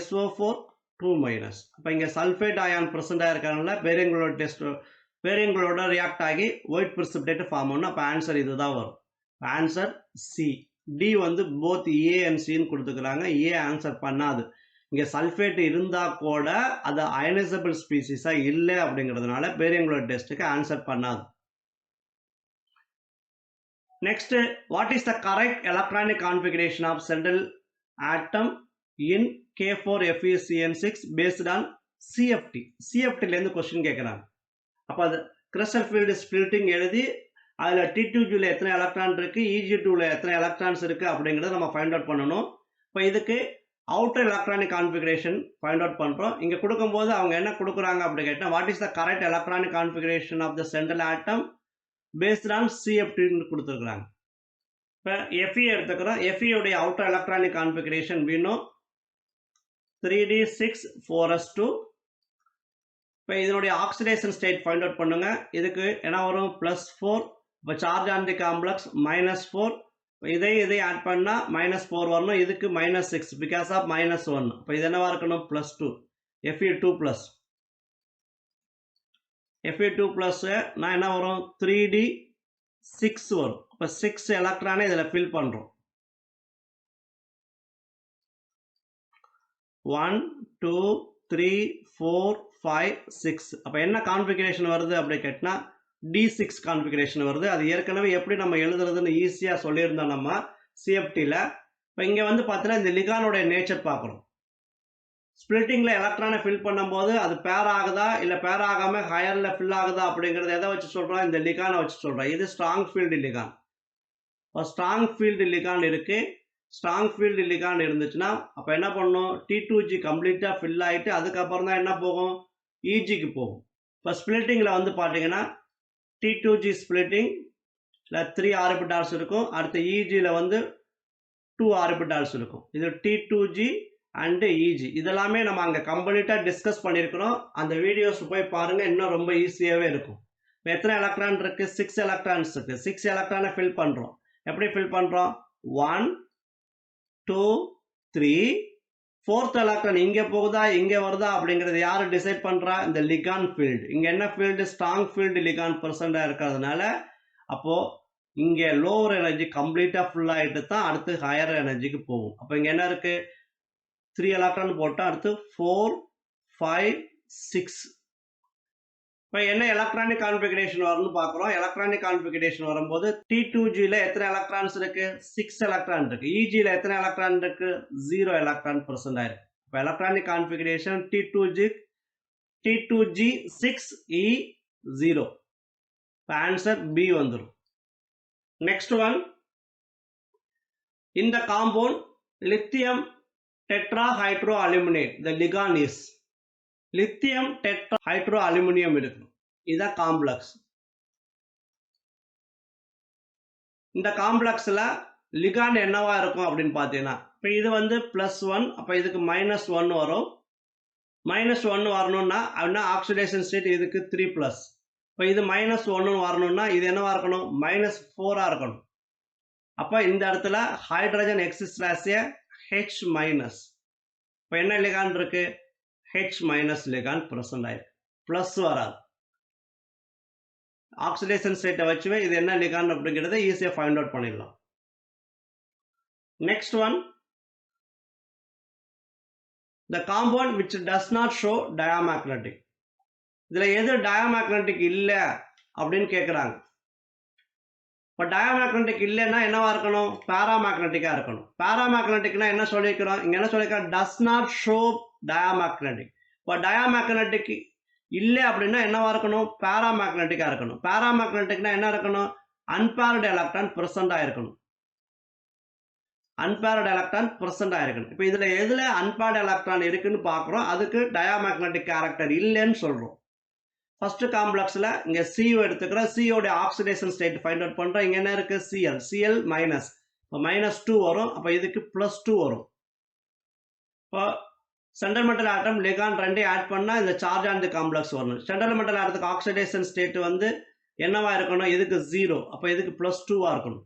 SO4 2 minus. இப்போ இங்கே சல்ஃபேட் அயான் ப்ரெசென்ட் ஆகிருக்கிறதுனால பேரியங்களோட ரியாக்ட் ஆகி ஒயிட் பிரிசிபிடேட் ஃபார்ம் ஆகணும். அப்போ ஆன்சர் இதுதான் வரும். Answer C. டி வந்து போத் ஏ அண்ட் சின்னு கொடுத்துக்கிறாங்க. ஏ ஆன்சர் பண்ணாது. இங்கே சல்ஃபேட் இருந்தால் கூட அது அயனைசபிள் ஸ்பீசிஸாக இல்லை அப்படிங்கிறதுனால பேரியங்களோட டெஸ்ட்டுக்கு ஆன்சர் பண்ணாது. Next, what is the correct electronic configuration of central atom in K4FeCN6 based on CFT? CFTலேருந்து கொஸ்டின் கேட்குறாங்க. அப்போ அது கிறிஸ்டல் ஃபீல்டு ஸ்பிளிட்டிங் எழுதி அதில் T2Gல எத்தனை எலக்ட்ரான் இருக்குது, EG2ல எத்தனை எலக்ட்ரான்ஸ் இருக்குது அப்படிங்கிறத நம்ம ஃபைண்ட் அவுட் பண்ணணும். இப்போ இதுக்கு outer electronic configuration find out பண்ணுறோம். இங்கே கொடுக்கும்போது அவங்க என்ன கொடுக்குறாங்க அப்படி கேட்டால், what is the correct electronic configuration of the central atom based on CFTன்னு கொடுத்துருக்குறாங்க. இப்போ Fe எடுத்துக்கிறோம். Feயோடைய அவுட்டர் எலக்ட்ரானிக் கான்ஃபிகரேஷன் வேணும் 3d6 4s2. இப்போ இதனுடைய ஆக்சிடேஷன் ஸ்டேட் ஃபைண்ட் அவுட் பண்ணுங்க. இதுக்கு என்ன வரும்? +4. இப்போ சார்ஜ் ஆன் தி காம்ப்ளெக்ஸ் -4. இதை ஆட் பண்ணால் -4 வரணும். இதுக்கு -6 பிகாஸ் ஆஃப் -1. இப்போ இது என்னவா இருக்கணும்? +2. Fe2+. Fe2+ நான் என்ன வரும்? 3d6 வரும். இப்போ 6 எலக்ட்ரானை இதில் ஃபில் பண்ணுறோம். 1 2 3 4 5 6. அப்போ என்ன கான்ஃபிகரேஷன் வருது அப்படி கேட்டால் D6 கான்ஃபிகரேஷன் வருது. அது ஏற்கனவே எப்படி நம்ம எழுதுறதுன்னு ஈஸியாக சொல்லியிருந்தோம் நம்ம CFTல. இப்போ இங்கே வந்து பார்த்தீங்கன்னா இந்த லிகானோட நேச்சர் பார்க்குறோம். ஸ்பிளிட்டிங்கில் எலக்ட்ரானை ஃபில் பண்ணும்போது அது பேர் ஆகுதா இல்லை பேர் ஆகாமல் ஹையரில் ஃபில் ஆகுதா அப்படிங்கிறத எதை வச்சு சொல்கிறோம்? இந்த லிகானை வச்சு சொல்கிறோம். இது ஸ்ட்ராங் ஃபீல்டு லிகான். இப்போ ஸ்ட்ராங் ஃபீல்டு லிகான் இருக்குது. ஸ்ட்ராங் ஃபீல்டு லிகான் இருந்துச்சுன்னா அப்போ என்ன பண்ணணும்? T2G கம்ப்ளீட்டாக ஃபில் ஆகிட்டு அதுக்கப்புறம் தான் என்ன போகும்? EGக்கு போகும். இப்போ ஸ்பிளிட்டிங்கில் வந்து பார்த்தீங்கன்னா T2G ஸ்பிளிட்டிங் 3 ஆர்பிட்டால்ஸ் இருக்கும். அடுத்து EGயில் வந்து 2 ஆர்பிட்டால்ஸ் இருக்கும். இது T2G அண்டு EG. இதெல்லாமே நம்ம அங்கே கம்ப்ளீட்டாக டிஸ்கஸ் பண்ணியிருக்கிறோம். அந்த வீடியோஸ் போய் பாருங்கள், இன்னும் ரொம்ப ஈஸியாகவே இருக்கும். இப்போ எத்தனை எலக்ட்ரான் இருக்குது? 6 எலக்ட்ரான்ஸ் இருக்குது. 6 எலக்ட்ரானை ஃபில் பண்ணுறோம். எப்படி ஃபில் பண்ணுறோம்? 1 2 3 4th எலக்ட்ரான் இங்கே போகுதா இங்கே வருதா அப்படிங்கிறது யார் டிசைட் பண்ணுறா? இந்த லிகான் ஃபீல்டு. இங்கே என்ன ஃபீல்டு? ஸ்ட்ராங் ஃபீல்டு லிகான் ப்ரெசண்டாக இருக்கிறதுனால அப்போது இங்கே லோவர் எனர்ஜி கம்ப்ளீட்டாக ஃபுல்லாகிட்டு தான் அடுத்து ஹையர் எனர்ஜிக்கு போகும். அப்போ இங்கே என்ன இருக்குது? 3 எலக்ட்ரான் போட்டால் அடுத்து 4 5 6. இப்போ என்ன எலக்ட்ரானிக் கான்ஃபிகரேஷன் வரும்னு பார்க்குறோம். எலக்ட்ரானிக் கான்ஃபிகரேஷன் வரும்போது T2Gல எத்தனை எலக்ட்ரான்ஸ் இருக்குது? 6 எலக்ட்ரான் இருக்குது. EGயில் எத்தனை எலக்ட்ரான் இருக்குது? 0 எலக்ட்ரான் ப்ரெசென்ட் ஆயிருக்கு. இப்போ எலக்ட்ரானிக் கான்ஃபிகரேஷன் T2G 6 E 0. இப்போ ஆன்சர் B வந்துடும். நெக்ஸ்ட் ஒன், இந்த compound lithium tetrahydro aluminate the ligand is. Lithium tetrahydro aluminium இருக்கும். இதான் காம்ப்ளெக்ஸ். இந்த காம்ப்ளெக்ஸில் லிகான் என்னவா இருக்கும் அப்படின்னு பார்த்தீங்கன்னா, இப்போ இது வந்து +1. அப்போ இதுக்கு -1 வரும். -1 வரணும்னா அப்படின்னா ஆக்சிடேஷன் ஸ்டேட் இதுக்கு 3+. இப்போ இது -1 வரணும்னா இது என்னவா இருக்கணும்? -4 இருக்கணும். அப்போ இந்த இடத்துல hydrogen exist as a H-. இப்போ என்ன லிகான் இருக்கு? H- லிகான் ப்ரெசென்ட் ஆயிருக்கு. ப்ளஸ் வராது. ஆக்சிடேஷன் ஸ்டேட்டை வச்சுவே இது என்ன லிகான் அப்படிங்கிறத ஈஸியாக ஃபைண்ட் அவுட் பண்ணிடலாம். Next one, the compound which does not show diamagnetic. இதில் எது டயாமேக்னட்டிக் இல்லை அப்படின்னு கேட்குறாங்க. இப்போ டயாமேக்னட்டிக் இல்லைன்னா என்னவா இருக்கணும்? பேராமேக்னட்டிக்காக இருக்கணும். பேராமேக்னட்டிக்னா என்ன சொல்லியிருக்கிறோம்? இங்கே என்ன சொல்லியிருக்கிறோம்? Does not show diamagnetic. இப்போ டயாமேக்னட்டிக் இல்லை அப்படின்னா என்னவா இருக்கணும்? பேராமேக்னட்டிக்காக இருக்கணும். பேராமேக்னட்டிக்னா என்ன இருக்கணும்? அன்பேர்டு எலக்ட்ரான் ப்ரெசென்ட் ஆகிருக்கணும். அன்பேர்டு எலக்ட்ரான் பிரசன்ட் ஆயிருக்கணும். இப்போ இதில் எதில் அன்பேர்டு எலக்ட்ரான் இருக்குன்னு பார்க்குறோம், அதுக்கு டயாமேக்னெட்டிக் கேரக்டர் இல்லைன்னு சொல்கிறோம். ஃபர்ஸ்ட் காம்ப்ளெக்ஸில் இங்கே சிஓ எடுத்துக்கிறோம், சிஓடைய ஆக்சிடேஷன் ஸ்டேட் ஃபைண்ட் அவுட் பண்ணுறோம். இங்கே என்ன இருக்குது, சிஎல் மைனஸ், இப்போ -2 வரும், அப்போ இதுக்கு +2 வரும். இப்போ சென்ட்ரல் மெட்டல் ஆட்டம் லிகாண்ட் ரெண்டையும் ஆட் பண்ணால் இந்த சார்ஜ் ஆன் தி காம்ப்ளெக்ஸ் வரணும். சென்ட்ரல் மெட்டல் ஆட்டத்துக்கு ஆக்சிடேஷன் ஸ்டேட் வந்து என்னவா இருக்கணும், இதுக்கு 0, அப்போ இதுக்கு +2 இருக்கணும்.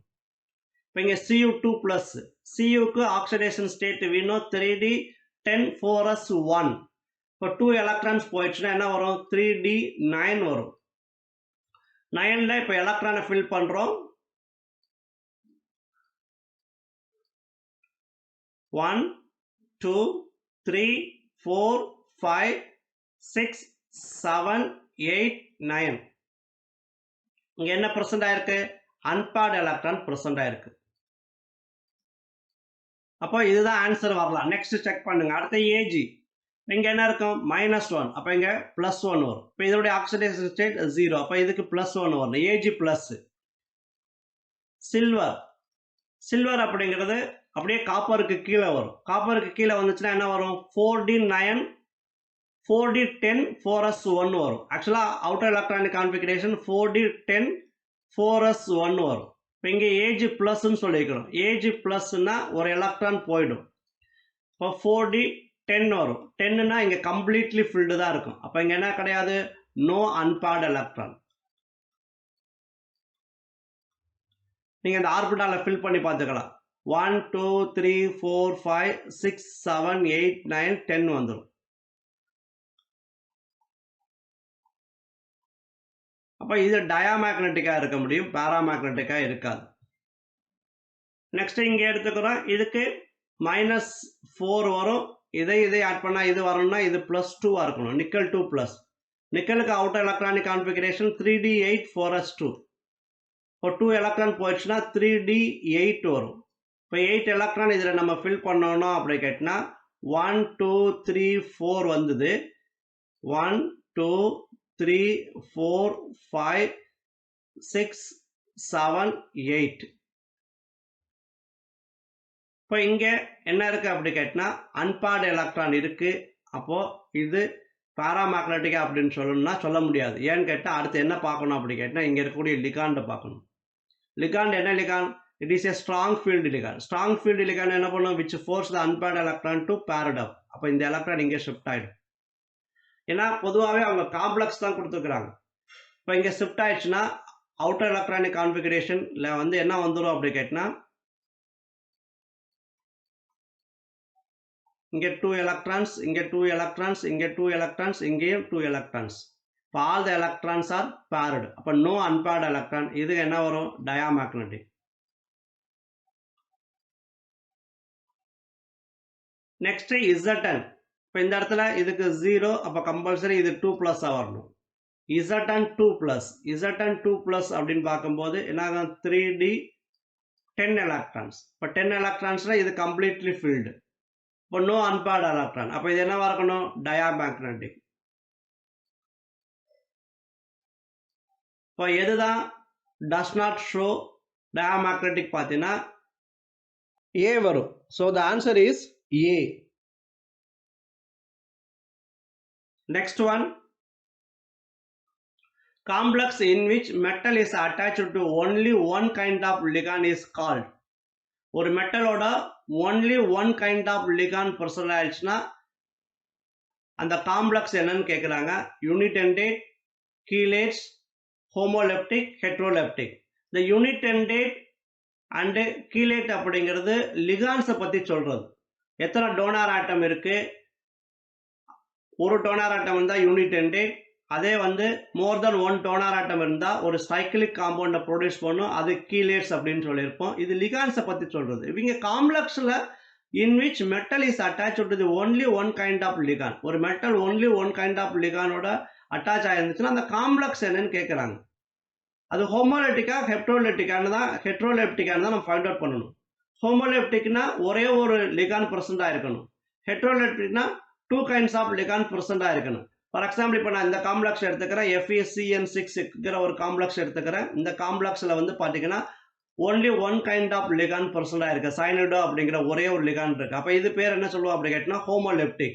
இப்போ இங்கே Cu2+, Cuக்கு ஆக்சிடேஷன் ஸ்டேட் வேணும் 3D10 இப்போ 2 எலக்ட்ரான்ஸ் போயிடுச்சுன்னா என்ன வரும், 3D9 வரும். 9ல இப்போ எலக்ட்ரானை ஃபில் பண்ணுறோம். 1 2 3 4 5 6 7 8 9. இங்கே என்ன ப்ரெசென்ட் ஆயிருக்கு, அன்பேர்டு எலக்ட்ரான் ப்ரெசென்ட் ஆயிருக்கு. அப்போ இதுதான் ஆன்சர் வரலாம். நெக்ஸ்ட் செக் பண்ணுங்க. அடுத்த ஏஜி இங்கே என்ன இருக்கும், -1, அப்போ இங்கே +1 வரும். இப்போ இதோடைய ஆக்சிடேஷன் ஸ்டேட் 0, அப்போ இதுக்கு +1 வரும். AG plus. சில்வர் அப்படிங்கிறது அப்படியே காப்பருக்கு கீழே வரும். காப்பருக்கு கீழே வந்துச்சுன்னா என்ன வரும், 4D9 4D10 4s1 வரும். ஆக்சுவலாக outer electronic configuration 4D10 4s1 வரும். இப்போ இங்கே ஏஜ் ப்ளஸ்ன்னு சொல்லிக்கிறோம். ஏஜ் ப்ளஸ்னா ஒரு எலக்ட்ரான் போயிடும். இப்போ 4D10 வரும். 10னா இங்கே கம்ப்ளீட்லி ஃபில்டு தான் இருக்கும். அப்போ இங்கே என்ன கிடையாது, நோ அன்பேர்டு எலக்ட்ரான். நீங்கள் இந்த ஆர்பிட்டால ஃபில் பண்ணி பார்த்துக்கலாம். 1 2 3 4 5 6 7 8 9 10 வந்துடும். அப்போ இது டயாமேக்னெட்டிக்காக இருக்க முடியும், பேராமேக்னெட்டிக்காக இருக்காது. நெக்ஸ்ட் இங்கே எடுத்துக்கிறோம். இதுக்கு -4 வரும். இதை ஆட் பண்ணால் இது வரணும்னா இது +2 இருக்கணும். நிக்கல் 2+. நிக்கலுக்கு outer electronic configuration 3D8 4s2. இப்போ 2 எலக்ட்ரான் போயிடுச்சுன்னா 3D8 வரும். இப்போ 8 எலக்ட்ரான் இதில் நம்ம ஃபில் பண்ணணும் அப்படி கேட்டினா 1 2 3 4 வந்தது. 1 2 3 4 5 6 7 8. இப்போ இங்கே என்ன இருக்குது அப்படி கேட்டினா அன்பேர்டு எலக்ட்ரான் இருக்குது. அப்போது இது பேராமேக்னெட்டிக்கா அப்படின்னு சொல்லணும்னா சொல்ல முடியாது. ஏன்னு கேட்டால் அடுத்து என்ன பார்க்கணும் அப்படி கேட்டால் இங்கே இருக்கக்கூடிய லிகாண்டை பார்க்கணும். லிகாண்ட் என்ன ligand, it is a strong field ligand. Strong field ligand என்ன பண்ணும், which force the unpaired electron to paired up. அப்போ இந்த எலக்ட்ரான் இங்கே ஷிஃப்ட் ஆகிடும். ஏன்னா பொதுவாகவே அவங்க காம்ப்ளெக்ஸ் தான் கொடுத்துருக்குறாங்க. இப்போ இங்கே ஷிஃப்ட் ஆயிடுச்சுன்னா அவுட்டர் எலக்ட்ரானிக் கான்ஃபிகரேஷனில் வந்து என்ன வந்துடும் அப்படி கேட்டினா இங்கே 2 எலக்ட்ரான்ஸ், இங்கே 2 எலக்ட்ரான்ஸ், இங்கே 2 எலக்ட்ரான்ஸ், இங்கேயும் 2 எலக்ட்ரான்ஸ். இப்போ all the electrons R bird. அப்போ நோ அன்பேர்டு எலக்ட்ரான். இது என்ன வரும், டயாமேக்னெட்டிக். Next Zn. இப்போ இந்த இடத்துல இதுக்கு 0, அப்போ கம்பல்சரி இது 2+ வரணும். Zn 2+ அப்படின்னு பார்க்கும்போது என்ன ஆகும், 3D10 எலக்ட்ரான்ஸ். இப்போ 10 எலக்ட்ரான்ஸ்னால் இது கம்ப்ளீட்லி ஃபில்டு. இப்போ நோ அன்பேர்டு எலக்ட்ரான். அப்போ இது என்னவா இருக்கணும், டயாமேக்னெட்டிக். இப்போ எதுதான் டஸ் நாட் ஷோ டயாமேக்னெட்டிக் பார்த்தீங்கன்னா ஏ வரும். So the answer is A. Next one, complex in which metal is attached to only one kind of ligand is called. ஒரு மெட்டலோட only one kind of ligand present ஆயிடுச்சுன்னா அந்த complex என்னன்னு கேட்குறாங்க. யூனிடென்டேட், கீலேட்ஸ், homoleptic, heteroleptic. இந்த யூனிடென்டேட் and கீலேட் அப்படிங்கிறது லிகான்ஸை பற்றி சொல்கிறது. எத்தனை டோனார் ஆட்டம் இருக்குது, ஒரு டோனார் ஆட்டம் இருந்தால் யூனிடென்டேட். அதே வந்து மோர் தென் 1 டோனார் ஆட்டம் இருந்தால் ஒரு சைக்கிளிக் காம்பவுண்டை ப்ரொடியூஸ் பண்ணும், அது கீலேட்ஸ் அப்படின்னு சொல்லியிருப்போம். இது லிகான்ஸை பற்றி சொல்கிறது. இவங்க காம்ப்ளெக்ஸில் in which metal is attach to the only one kind of ligand. ஒரு metal only one kind of லிகானோட அட்டாச் ஆயிருந்துச்சுன்னா அந்த காம்ப்ளெக்ஸ் என்னன்னு கேட்குறாங்க. அது ஹோமோலெப்டிக்கா ஹெட்ரோலெப்டிக்கானு தான் நம்ம ஃபைண்ட் அவுட் பண்ணணும். ஹோமோலெப்டிக்னா ஒரே ஒரு லிகான் ப்ரெசென்ட்டாக இருக்கணும். ஹெட்ரோலெப்டிக்னா 2 கைண்ட்ஸ் ஆஃப் லிகான் ப்ரெசென்ட்டாக இருக்கணும். ஃபார் எக்ஸாம்பிள் இப்போ நான் இந்த காம்ப்ளெக்ஸ் எடுத்துக்கிறேன், FeCN6 ஒரு காம்ப்ளெக்ஸ் எடுத்துக்கிறேன். இந்த காம்ப்ளெக்ஸில் வந்து பார்த்தீங்கன்னா only one kind of ligand present ஆயிருக்கு. cyanide அப்படிங்கிற ஒரே ஒரு ligand இருக்கு. அப்ப இது பேர் என்ன சொல்லுவோம் அப்படி கேட்டா homoleptic.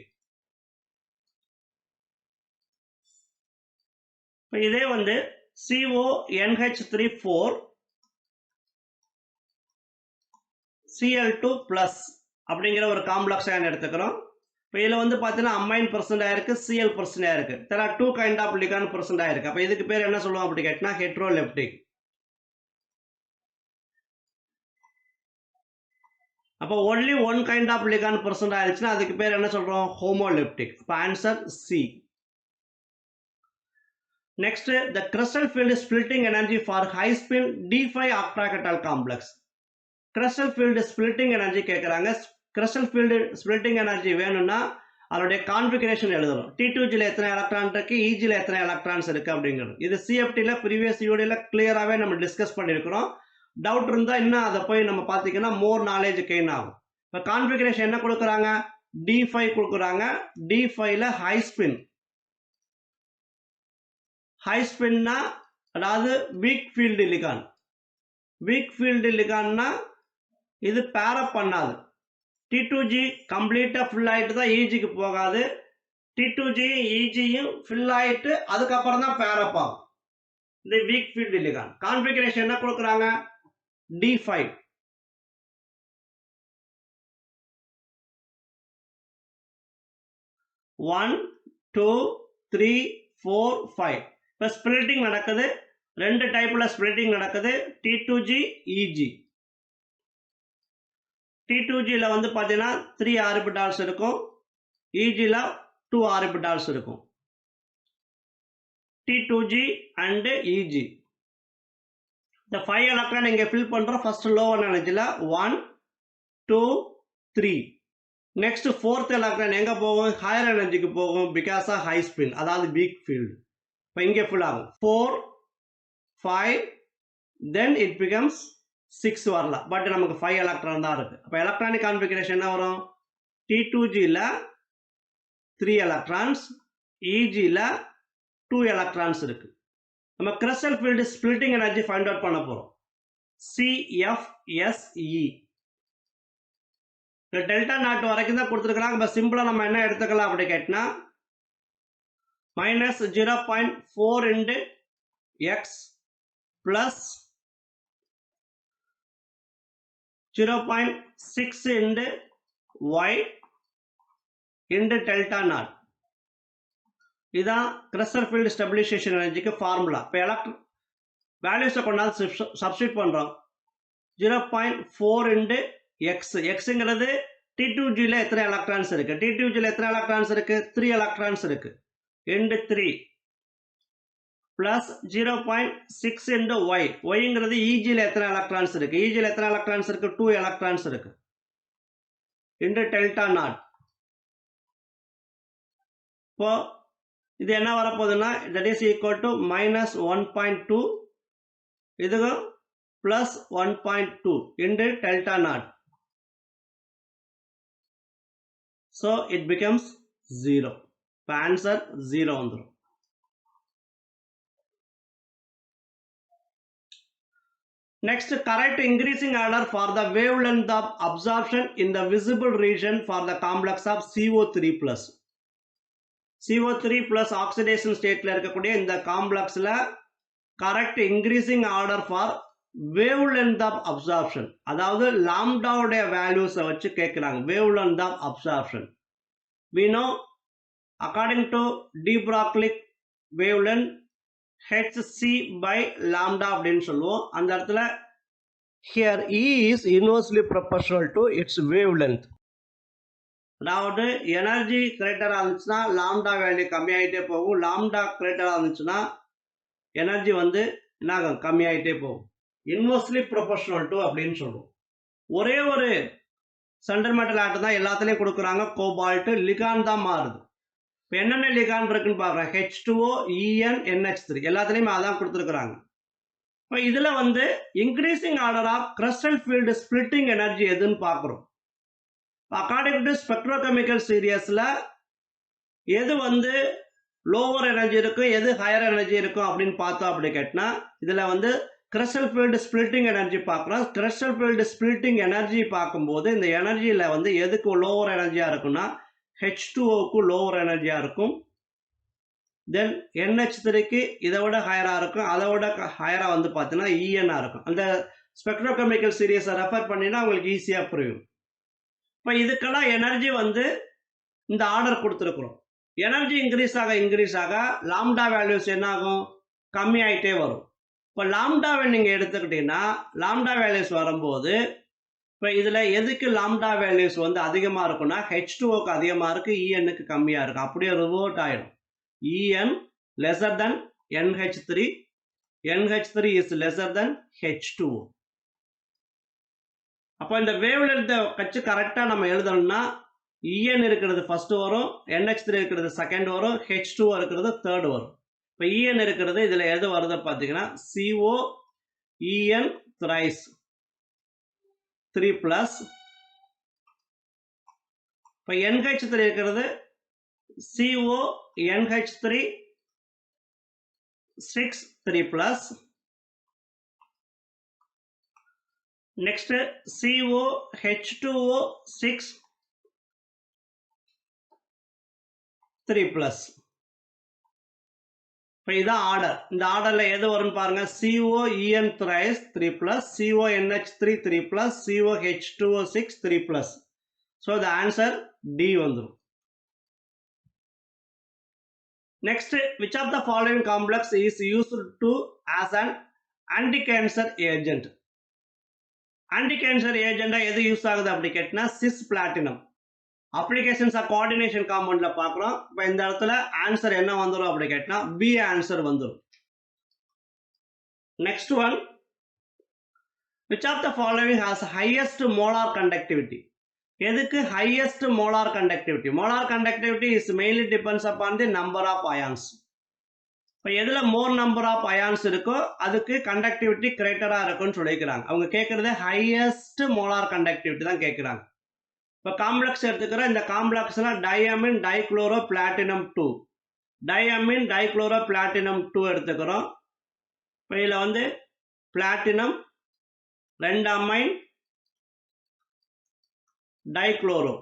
இப்ப இதே வந்து CONH34 Cl2 plus அப்படிங்கிற ஒரு காம்ப்ளெக்ஸ் அயன் எடுத்துக்கிறோம். இப்போ இதில் வந்து பார்த்தீங்கன்னா அமைன் பர்சன்ட் ஆயிருக்கு, Cl பர்சன்ட் ஆயிருக்கு. There are 2 kind of ligand present ஆயிருக்கு. அப்போ இதுக்கு பேர் என்ன சொல்லுவோம் அப்படி கேட்டினா ஹெட்ரோலெப்டிக். அப்போ only one kind of ligand present ஆயிடுச்சுன்னா அதுக்கு பேர் என்ன சொல்கிறோம் ஹோமோலெப்டிக். இப்போ answer C. Next the crystal field splitting energy for high spin D5 octahedral complex. Crystal field splitting energy கேட்குறாங்க. கிறிஸ்டல் ஃபீல்டு ஸ்பிளிட்டிங் எனர்ஜி வேணும்னா அதோடைய கான்ஃபிகரேஷன் எழுதணும். T2Gல எத்தனை எலக்ட்ரான் இருக்கு, EGல எத்தனை எலக்ட்ரான்ஸ் இருக்கு அப்படிங்கிறது. இது CFTல ப்ரீவியஸ் யூடியில் கிளியராகவே நம்ம டிஸ்கஸ் பண்ணியிருக்கிறோம். டவுட் இருந்தால் இன்னும் அதை போய் நம்ம பார்த்தீங்கன்னா மோர் நாலேஜ் கெயின் ஆகும். இப்போ கான்ஃபிகரேஷன் என்ன கொடுக்குறாங்க, D5 கொடுக்குறாங்க. D5ல ஹை ஸ்பின். ஹை ஸ்பின்னா அதாவது weak field ligand. Weak field லிகான்னா இது பேரப் பண்ணாது. T2G கம்ப்ளீட்டாக ஃபில் ஆகிட்டு தான் EGக்கு போகாது. T2G EGயும் ஃபில் ஆகிட்டு அதுக்கப்புறம் தான் பேரப் ஆகும். இந்த வீக் ஃபீல்டு லிகான். கான்ஃபிகரேஷன் என்ன கொடுக்குறாங்க, D5. ஒன் 2 3 4 5. இப்போ ஸ்பிளிட்டிங் நடக்குது. ரெண்டு டைப்பில் ஸ்பிளிட்டிங் நடக்குது. T2G EG. T2Gல வந்து பார்த்தீங்கன்னா 3 ஆர்பிட்டால்ஸ் இருக்கும். EGல 2 ஆர்பிட்டால்ஸ் இருக்கும். T2G and EG. இந்த 5 எலக்ட்ரான் இங்கே ஃபில் பண்ணுறோம். ஃபர்ஸ்ட் லோவர் எனர்ஜியில் 1 2 3. நெக்ஸ்ட் ஃபோர்த் எலக்ட்ரான் எங்கே போகும், ஹையர் எனர்ஜிக்கு போகும். பிகாஸ் ஆஃப் ஹை ஸ்பின், அதாவது வீக் ஃபீல்டு. இப்போ இங்கே ஃபில் ஆகும் 4 5 தென் இட் பிகம்ஸ் 6 வரல. பட் நமக்கு 5 எலக்ட்ரான் தான் இருக்குது. அப்போ எலக்ட்ரானிக் கான்ஃபிகரேஷன் என்ன வரும், T2Gல 3 எலக்ட்ரான்ஸ், EGல 2 எலக்ட்ரான்ஸ் இருக்கு. நம்ம crystal field splitting energy find out பண்ண போகிறோம். CFSE. டெல்டா நாட் வரைக்கும் தான் கொடுத்துருக்குறாங்க. இப்போ சிம்பிளாக நம்ம என்ன எடுத்துக்கலாம் அப்படி கேட்டினா -0.4 into X plus 0.6 into Y into delta naught. இதுதான் கிறிஸ்டல் ஃபீல்டு ஸ்டெபிலைசேஷன் எனர்ஜிக்கு ஃபார்முலா. இப்போ வேல்யூஸை கொண்டாந்து சப்ஸ்டியூட் பண்ணுறோம். 0.4 into X. எக்ஸுங்கிறது T2Gல எத்தனை எலக்ட்ரான்ஸ் இருக்குது, T2Gல எத்தனை எலக்ட்ரான்ஸ் இருக்குது, 3 எலக்ட்ரான்ஸ் இருக்குது. into 3 plus 0.6 into Y. Yங்கிறது EGல எத்தனை எலக்ட்ரான்ஸ் இருக்கு, EGல எத்தனை எலக்ட்ரான்ஸ் இருக்கு, 2 எலக்ட்ரான்ஸ் இருக்கு. into delta naught. இப்போ இது என்ன வரப்போகுதுன்னா that is equal to -1.2, இதுவும் +1.2 into delta naught. So it becomes 0. இப்போ ஆன்சர் 0 வந்துடும். Next, correct increasing order for the wavelength of absorption in the visible region for the complex of CO3+. CO3+ oxidation stateல இருக்கக்கூடிய இந்த காம்ப்ளெக்ஸ்ல correct increasing order for wavelength of absorption, அதாவது லாம்டாவுடைய வேல்யூஸை வச்சு கேட்குறாங்க. wavelength of absorption. We know according to de Broglie wavelength hc by lambda அப்படின்னு சொல்லுவோம். அந்த இடத்துல here E is inversely proportional to its wavelength. அதாவது எனர்ஜி கிரேட்டராக இருந்துச்சுன்னா லாம்டா வேல்யூ கம்மியாகிட்டே போகும். லாம்டா கிரேட்டராக இருந்துச்சுன்னா எனர்ஜி வந்து என்ன கம்மியாகிட்டே போகும். இன்வெர்ஸ்லி ப்ரொபோர்ஷனல் டு அப்படின்னு சொல்லுவோம். ஒரே ஒரு சென்டர் மெட்டல் ஆட்டம் தான் எல்லாத்துலேயும் கொடுக்குறாங்க. கோபால்ட்டு லிகான் தான் மாறுது. இப்போ என்னென்ன லிகான் இருக்குன்னு பார்க்குறேன். H2O EN NH3 எல்லாத்துலேயுமே அதான் கொடுத்துருக்குறாங்க. இப்போ இதில் வந்து increasing order of crystal field splitting energy எதுன்னு பார்க்குறோம். அக்கார்டிங் டு ஸ்பெக்ட்ரோகெமிக்கல் சீரியஸில் எது வந்து லோவர் எனர்ஜி இருக்கும், எது ஹையர் எனர்ஜி இருக்கும் அப்படின்னு பார்த்தோம் அப்படி கேட்டினா இதில் வந்து கிறிஸ்டல் ஃபீல்டு ஸ்பிளிட்டிங் எனர்ஜி பார்க்குறோம். கிறிஸ்டல் ஃபீல்டு ஸ்பிளிட்டிங் எனர்ஜி பார்க்கும்போது இந்த எனர்ஜியில் வந்து எதுக்கு லோவர் எனர்ஜியாக இருக்குன்னா H2Oக்கு லோவர் எனர்ஜியாக இருக்கும். தென் NH3க்கு இதை விட ஹையராக இருக்கும். அதை விட ஹையராக வந்து பார்த்தீங்கன்னா ENஆ இருக்கும். அந்த ஸ்பெக்ட்ரோகெமிக்கல் சீரியஸை ரெஃபர் பண்ணினா உங்களுக்கு ஈஸியாக புரியும். இப்போ இதுக்கெல்லாம் எனர்ஜி வந்து இந்த ஆர்டர் கொடுத்துருக்குறோம். எனர்ஜி இன்க்ரீஸ் ஆக லாம்டா வேல்யூஸ் என்ன ஆகும்? கம்மியாயிட்டே வரும். இப்போ லாம்டாவை நீங்கள் எடுத்துக்கிட்டீங்கன்னா லாம்டா வேல்யூஸ் வரும்போது இப்போ இதில் எதுக்கு லாம்டா வேல்யூஸ் வந்து அதிகமாக இருக்குன்னா H2Oக்கு அதிகமாக இருக்குது, ENக்கு கம்மியாக இருக்குது. அப்படியே ரிவர்ட் ஆகிடும். EN lesser than NH3, NH3 is lesser than H2O. அப்போ இந்த வேவ் லென்த்தை வச்சு கரெக்டாக நம்ம எழுதணும்னா EN இருக்கிறது ஃபர்ஸ்ட் வரும், NH3 இருக்கிறது செகண்ட் வரும், H2O இருக்கிறது தேர்ட் வரும். இப்போ EN இருக்கிறது இதில் எது வருது பார்த்தீங்கன்னா CO EN thrice 3 plus. இப்போ NH3 இருக்கிறது CO NH3 6 3 plus. Next CO H2O 6 3 plus. இப்போ இதான் ஆர்டர். இந்த ஆர்டரில் எது வரும்னு பாருங்க. CO EN thrice 3 plus, CO NH3 3 plus, CO H2O 6 3 plus. So the answer D வந்துடும். Next, which of the following complex is used to as an anti-cancer agent? Anti-cancer agent எது use ஆகுது அப்படி கேட்டினா cis platinum. Applications of coordination காம்பவுண்ட்ல பார்க்குறோம். இப்போ இந்த இடத்துல ஆன்சர் என்ன வந்துடும் அப்படி கேட்டினா பி ஆன்சர் வந்துடும். Next one, which of the following has highest molar conductivity? எதுக்கு highest molar conductivity? Molar conductivity is mainly depends upon the number of ions. இப்போ எதில் மோர் நம்பர் ஆஃப் அயான்ஸ் இருக்கோ அதுக்கு கண்டக்டிவிட்டி கிரேட்டராக இருக்குன்னு சொல்லிக்கிறாங்க. அவங்க கேட்குறது ஹையஸ்ட் மோலார் கண்டக்டிவிட்டி தான் கேட்குறாங்க. இப்போ காம்ப்ளெக்ஸ் எடுத்துக்கிற இந்த காம்ப்ளெக்ஸ்லாம் டைஅமீன் டைக்ளோரோ பிளாட்டினம் 2, டைஅமீன் டைக்ளோரோ பிளாட்டினம் 2 எடுத்துக்கிறோம். இப்போ இதில் வந்து பிளாட்டினம் 2 அமைன் டைக்ளோரோ,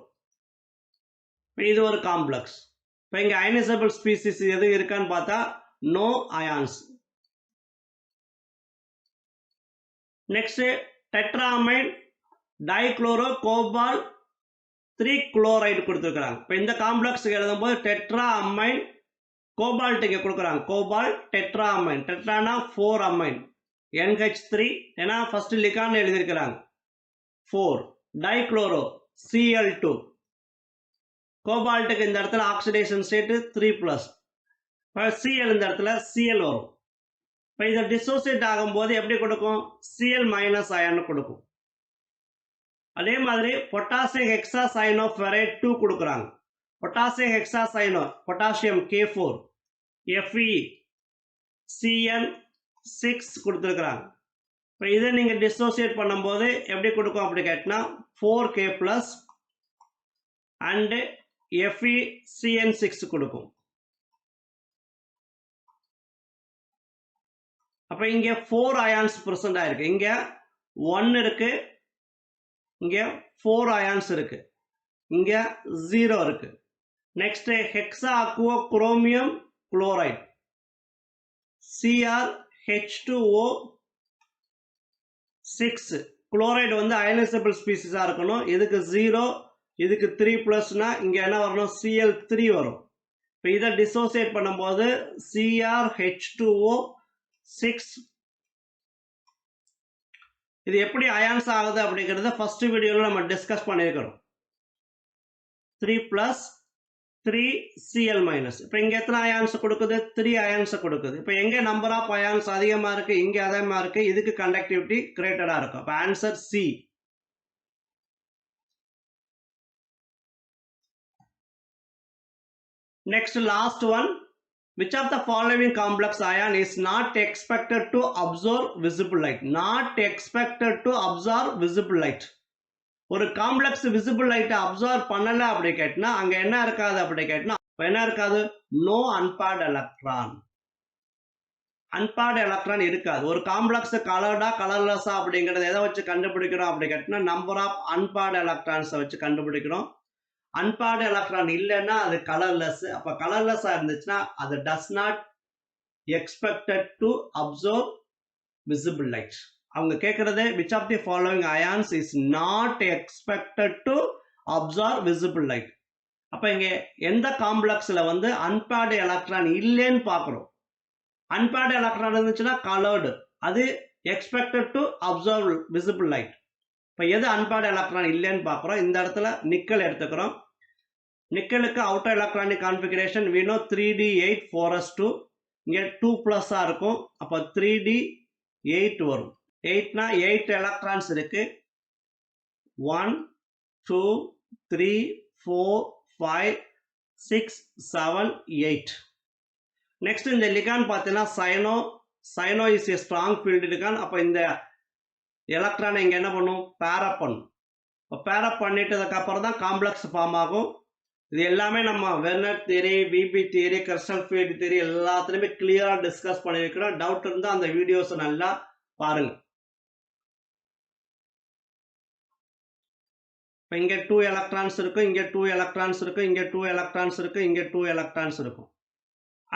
இப்போ இது ஒரு காம்ப்ளெக்ஸ். இப்போ இங்கே அயனைசபிள் ஸ்பீசிஸ் எது இருக்கான்னு பார்த்தா no ions. Next, tetraamine dichloro cobalt 3 chloride கொடுத்துருக்காங்க. இப்போ இந்த காம்ப்ளெக்ஸ் எழுதும்போது டெட்ராஅமைன் கோபால்ட் இங்கே கொடுக்குறாங்க. கோபால்ட் டெட்ராஅமைன், டெட்ரானா 4 அமைன், NH3 ஏன்னா ஃபர்ஸ்ட் லிகான் எழுதியிருக்கிறாங்க 4, டைக்ளோரோ Cl2, கோபால்ட்டுக்கு இந்த இடத்துல ஆக்சிடேஷன் ஸ்டேட் 3+, Cl இந்த இடத்துல Cl வரும். இப்போ இதை டிசோசியேட் ஆகும்போது எப்படி கொடுக்கும்? Cl மைனஸ் அயன் கொடுக்கும். அதே மாதிரி பொட்டாசியம் ஹெக்ஸாசைனோ ஃபெரைட் 2 கொடுக்குறாங்க. Potassium ஹெக்ஸாசைனோ potassium K4 Fe Cn6 கொடுத்துருக்குறாங்க. இப்போ இதை நீங்கள் டிசோசியேட் பண்ணும்போது எப்படி கொடுக்கும் அப்படி கேட்டினா 4K+ அண்டு Fe Cn6 கொடுக்கும். அப்போ இங்கே 4 அயான்ஸ் ப்ரெசென்ட் ஆயிருக்கு. இங்கே 1 இருக்கு, இங்கே 4 அயான்ஸ் இருக்கு, இங்கே 0 இருக்கு. Next hexa aquo chromium chloride CrH2O 6. Chloride வந்து அயனைசபிள் ஸ்பீசிஸாக இருக்கணும். இதுக்கு 0, இதுக்கு 3+னா இங்கே என்ன வரணும்? Cl3 வரும். இப்போ இதை டிசோசியேட் பண்ணும்போது CrH2O 6. இது எப்படி அயான்ஸ் ஆகுது அப்படிங்கிறத ஃபர்ஸ்ட் வீடியோவில் நம்ம டிஸ்கஸ் பண்ணியிருக்கிறோம். 3+, 3 Cl-. இப்போ இங்கே எத்தனை அயான்ஸ் கொடுக்குது? 3 அயான்ஸ் கொடுக்குது. இப்போ எங்கே நம்பர் ஆஃப் அயான்ஸ் அதிகமாக இருக்கு, இங்கே அதிகமாக இருக்கு, இதுக்கு கண்டக்டிவிட்டி கிரேட்டடாக இருக்கும். அப்போ answer C. Next last one, which of the following complex ion is not expected to absorb visible light? Not expected to absorb visible light. ஒரு காம்ப்ளெக்ஸ் விசிபிள் லைட்டை அப்சார்ப் பண்ணல அப்படி கேட்டினா அங்க என்ன இருக்காது அப்படி கேட்டினா என்ன இருக்காது? No unpaired electron. Unpaired electron இருக்காது. ஒரு காம்ப்ளெக்ஸ் கலர்டா கலர்லெஸ்ஸா அப்படிங்கிறத எதை வச்சு கண்டுபிடிக்கிறோம் அப்படி கேட்டினா நம்பர் ஆஃப் அன்பேர்டு எலக்ட்ரான்ஸை வச்சு கண்டுபிடிக்கிறோம். அன்பேர்டு எலக்ட்ரான் இல்லைன்னா அது கலர்லெஸ். அப்போ கலர்லெஸ்ஸாக இருந்துச்சுன்னா அது does not expected to observe visible light. அவங்க கேட்கறது which of the following ions is not expected to absorb visible light. அப்போ இங்கே எந்த காம்ப்ளெக்ஸில் வந்து அன்பேர்டு எலக்ட்ரான் இல்லைன்னு பார்க்குறோம். அன்பேர்டு எலக்ட்ரான் இருந்துச்சுன்னா கலர்டு, அது expected to observe visible light. இப்போ எது அன்பேர்டு எலக்ட்ரான் இல்லைன்னு பார்க்குறோம். இந்த இடத்துல நிக்கல் எடுத்துக்கிறோம். நிக்கலுக்கு அவுட்டர் எலக்ட்ரானிக் கான்ஃபிகரேஷன் வேணும் 3d8 4s2. இங்கே 2+ இருக்கும். அப்போ 3d8 வரும். 8னா 8 எலக்ட்ரான்ஸ் இருக்கு. 1 2 3 4 5 6 7 8. நெக்ஸ்ட் இந்த லிகான் பார்த்தீங்கன்னா cyano is a strong field லிகான். அப்போ இந்த எலக்ட்ரானை இங்கே என்ன பண்ணும், பேரப் பண்ணும். இப்போ பேரப் பண்ணிட்டதுக்கப்புறம் தான் காம்ப்ளெக்ஸ் ஃபார்ம் ஆகும். இது எல்லாமே நம்ம Werner theory, VB theory, crystal field theory எல்லாத்துலேயுமே கிளியராக டிஸ்கஸ் பண்ணியிருக்கிறோம். டவுட் இருந்தால் அந்த வீடியோஸை நல்லா பாருங்கள். இப்போ இங்கே 2 எலக்ட்ரான்ஸ் இருக்கும், இங்கே 2 எலக்ட்ரான்ஸ் இருக்கும், இங்கே 2 எலக்ட்ரான்ஸ் இருக்கும், இங்கே 2 எலக்ட்ரான்ஸ் இருக்கும்.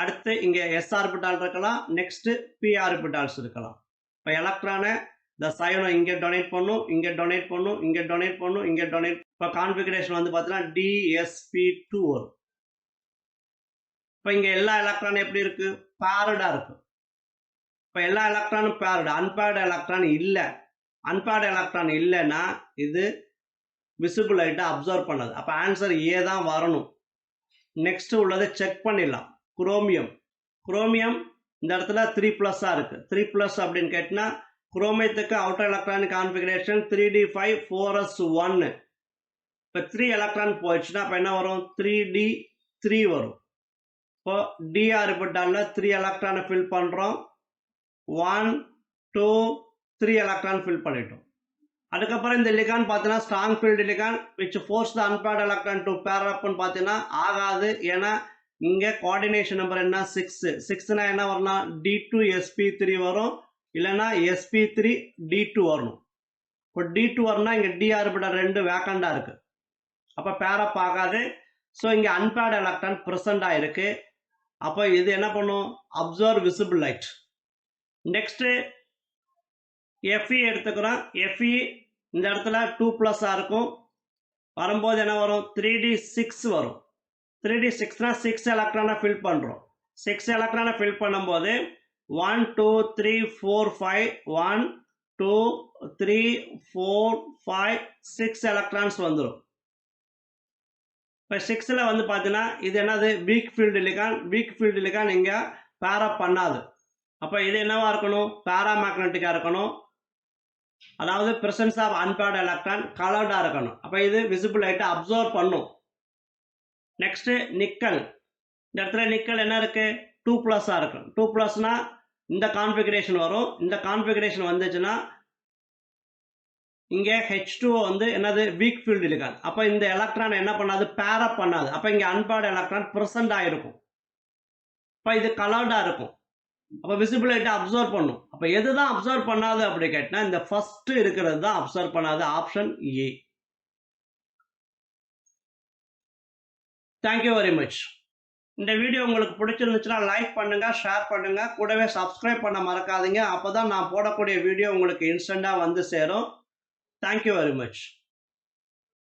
அடுத்து இங்கே எஸ் ஆர்பிட்டால் இருக்கலாம், நெக்ஸ்ட் பி ஆர்பிட்டால்ஸ் இருக்கலாம். இப்போ எலக்ட்ரானை இந்த சயனை இங்கே டொனேட் பண்ணும், இங்கே டொனேட் பண்ணும், இங்கே டொனேட் பண்ணும், இங்கே டொனேட். இப்போ கான்ஃபிகரேஷன் வந்து பார்த்தீங்கன்னா DsP2 வரும். இப்போ இங்கே எல்லா எலக்ட்ரானும் எப்படி இருக்கு, பேரடா இருக்கு. இப்போ எல்லா எலக்ட்ரானும் பேரடு. அன்பேர்டு எலக்ட்ரான் இல்லை. அன்பேர்டு எலக்ட்ரான் இல்லைன்னா இது விசிபிள் லைட்டை அப்சர்வ் பண்ணாது. அப்போ ஆன்சர் ஏ தான் வரணும். நெக்ஸ்ட் உள்ளதை செக் பண்ணிடலாம். குரோமியம் இந்த இடத்துல 3+ இருக்கு. 3+ அப்படின்னு கேட்டினா குரோமியத்துக்கு outer electronic configuration 3d5 4s1. இப்போ 3 எலக்ட்ரான் போயிடுச்சுன்னா அப்போ என்ன வரும், 3d3 வரும். இப்போ டி ஆர்பிட்டாலில் 3 எலக்ட்ரானை ஃபில் பண்ணுறோம். 1 2 3 எலக்ட்ரான் ஃபில் பண்ணிட்டோம். அதுக்கப்புறம் இந்த லிகான் பார்த்தீங்கன்னா strong field லிகான் which force the unpaired electron to பேர் அப்னு பார்த்தீங்கன்னா ஆகாது. ஏன்னா இங்கே கோஆர்டினேஷன் நம்பர் என்ன 6. 6னா என்ன வரும்னா D2sp3 வரும், இல்லைன்னா sp3d2 வரணும். இப்போ d2 வரணும்னா இங்கே டி ஆர்பிட்டால் 2 வேக்கண்டாக இருக்கு. அப்போ பேரப் ஆகாது. ஸோ இங்கே அன்பேர்டு எலக்ட்ரான் ப்ரெசண்டாக இருக்கு. அப்போ இது என்ன பண்ணும், observe visible light. Next Fe எடுத்துக்கிறோம். Fe இந்த இடத்துல 2+ இருக்கும். வரும்போது என்ன வரும், 3d6 வரும். 3d6னா 6 எலக்ட்ரானை ஃபில் பண்ணுறோம். 6 எலக்ட்ரானை ஃபில் பண்ணும்போது 1 2 3 4 5 1 2 3 4 5 6 எலக்ட்ரான்ஸ் வந்துடும். இப்போ 6ல் வந்து பார்த்தீங்கன்னா இது என்னது, week field ligand. Weak field லிகான் இங்கே பேரப் பண்ணாது. அப்போ இது என்னவா இருக்கணும், பேராமேக்னட்டிக்காக இருக்கணும். அதாவது பிரசன்ஸ் ஆஃப் அன்பேர்டு எலக்ட்ரான் கலர்டாக இருக்கணும். அப்போ இது விசிபிள் லைட்டை அப்சர்வ் பண்ணும். Next nickel. இந்த இடத்துல நிக்கல் என்ன இருக்கு, 2+ இருக்கு. 2+னா இந்த கான்ஃபிகரேஷன் வரும். இந்த கான்ஃபிகரேஷன் வந்துச்சுன்னா இங்கே H2 வந்து என்னது, வீக் ஃபீல்டு லிகான். அப்போ இந்த எலக்ட்ரான் என்ன பண்ணாது, பேரப் பண்ணாது. அப்போ இங்கே அன்பேர்டு எலக்ட்ரான் ப்ரெசண்ட் ஆகிருக்கும். இப்போ இது கலர்டாக இருக்கும். அப்போ விசிபிள் லைட்டை அப்சர்வ் பண்ணும். அப்போ எது தான் அப்சர்வ் பண்ணாது அப்படி கேட்டினா இந்த ஃபர்ஸ்ட் இருக்கிறது தான் அப்சர்வ் பண்ணாது, option A. Thank you very much. இந்த வீடியோ உங்களுக்கு பிடிச்சிருந்துச்சுன்னா லைக் பண்ணுங்க, ஷேர் பண்ணுங்க, கூடவே சப்ஸ்கிரைப் பண்ண மறக்காதீங்க. அப்போ தான் நான் போடக்கூடிய வீடியோ உங்களுக்கு இன்ஸ்டண்ட்டாக வந்து சேரும். Thank you very much.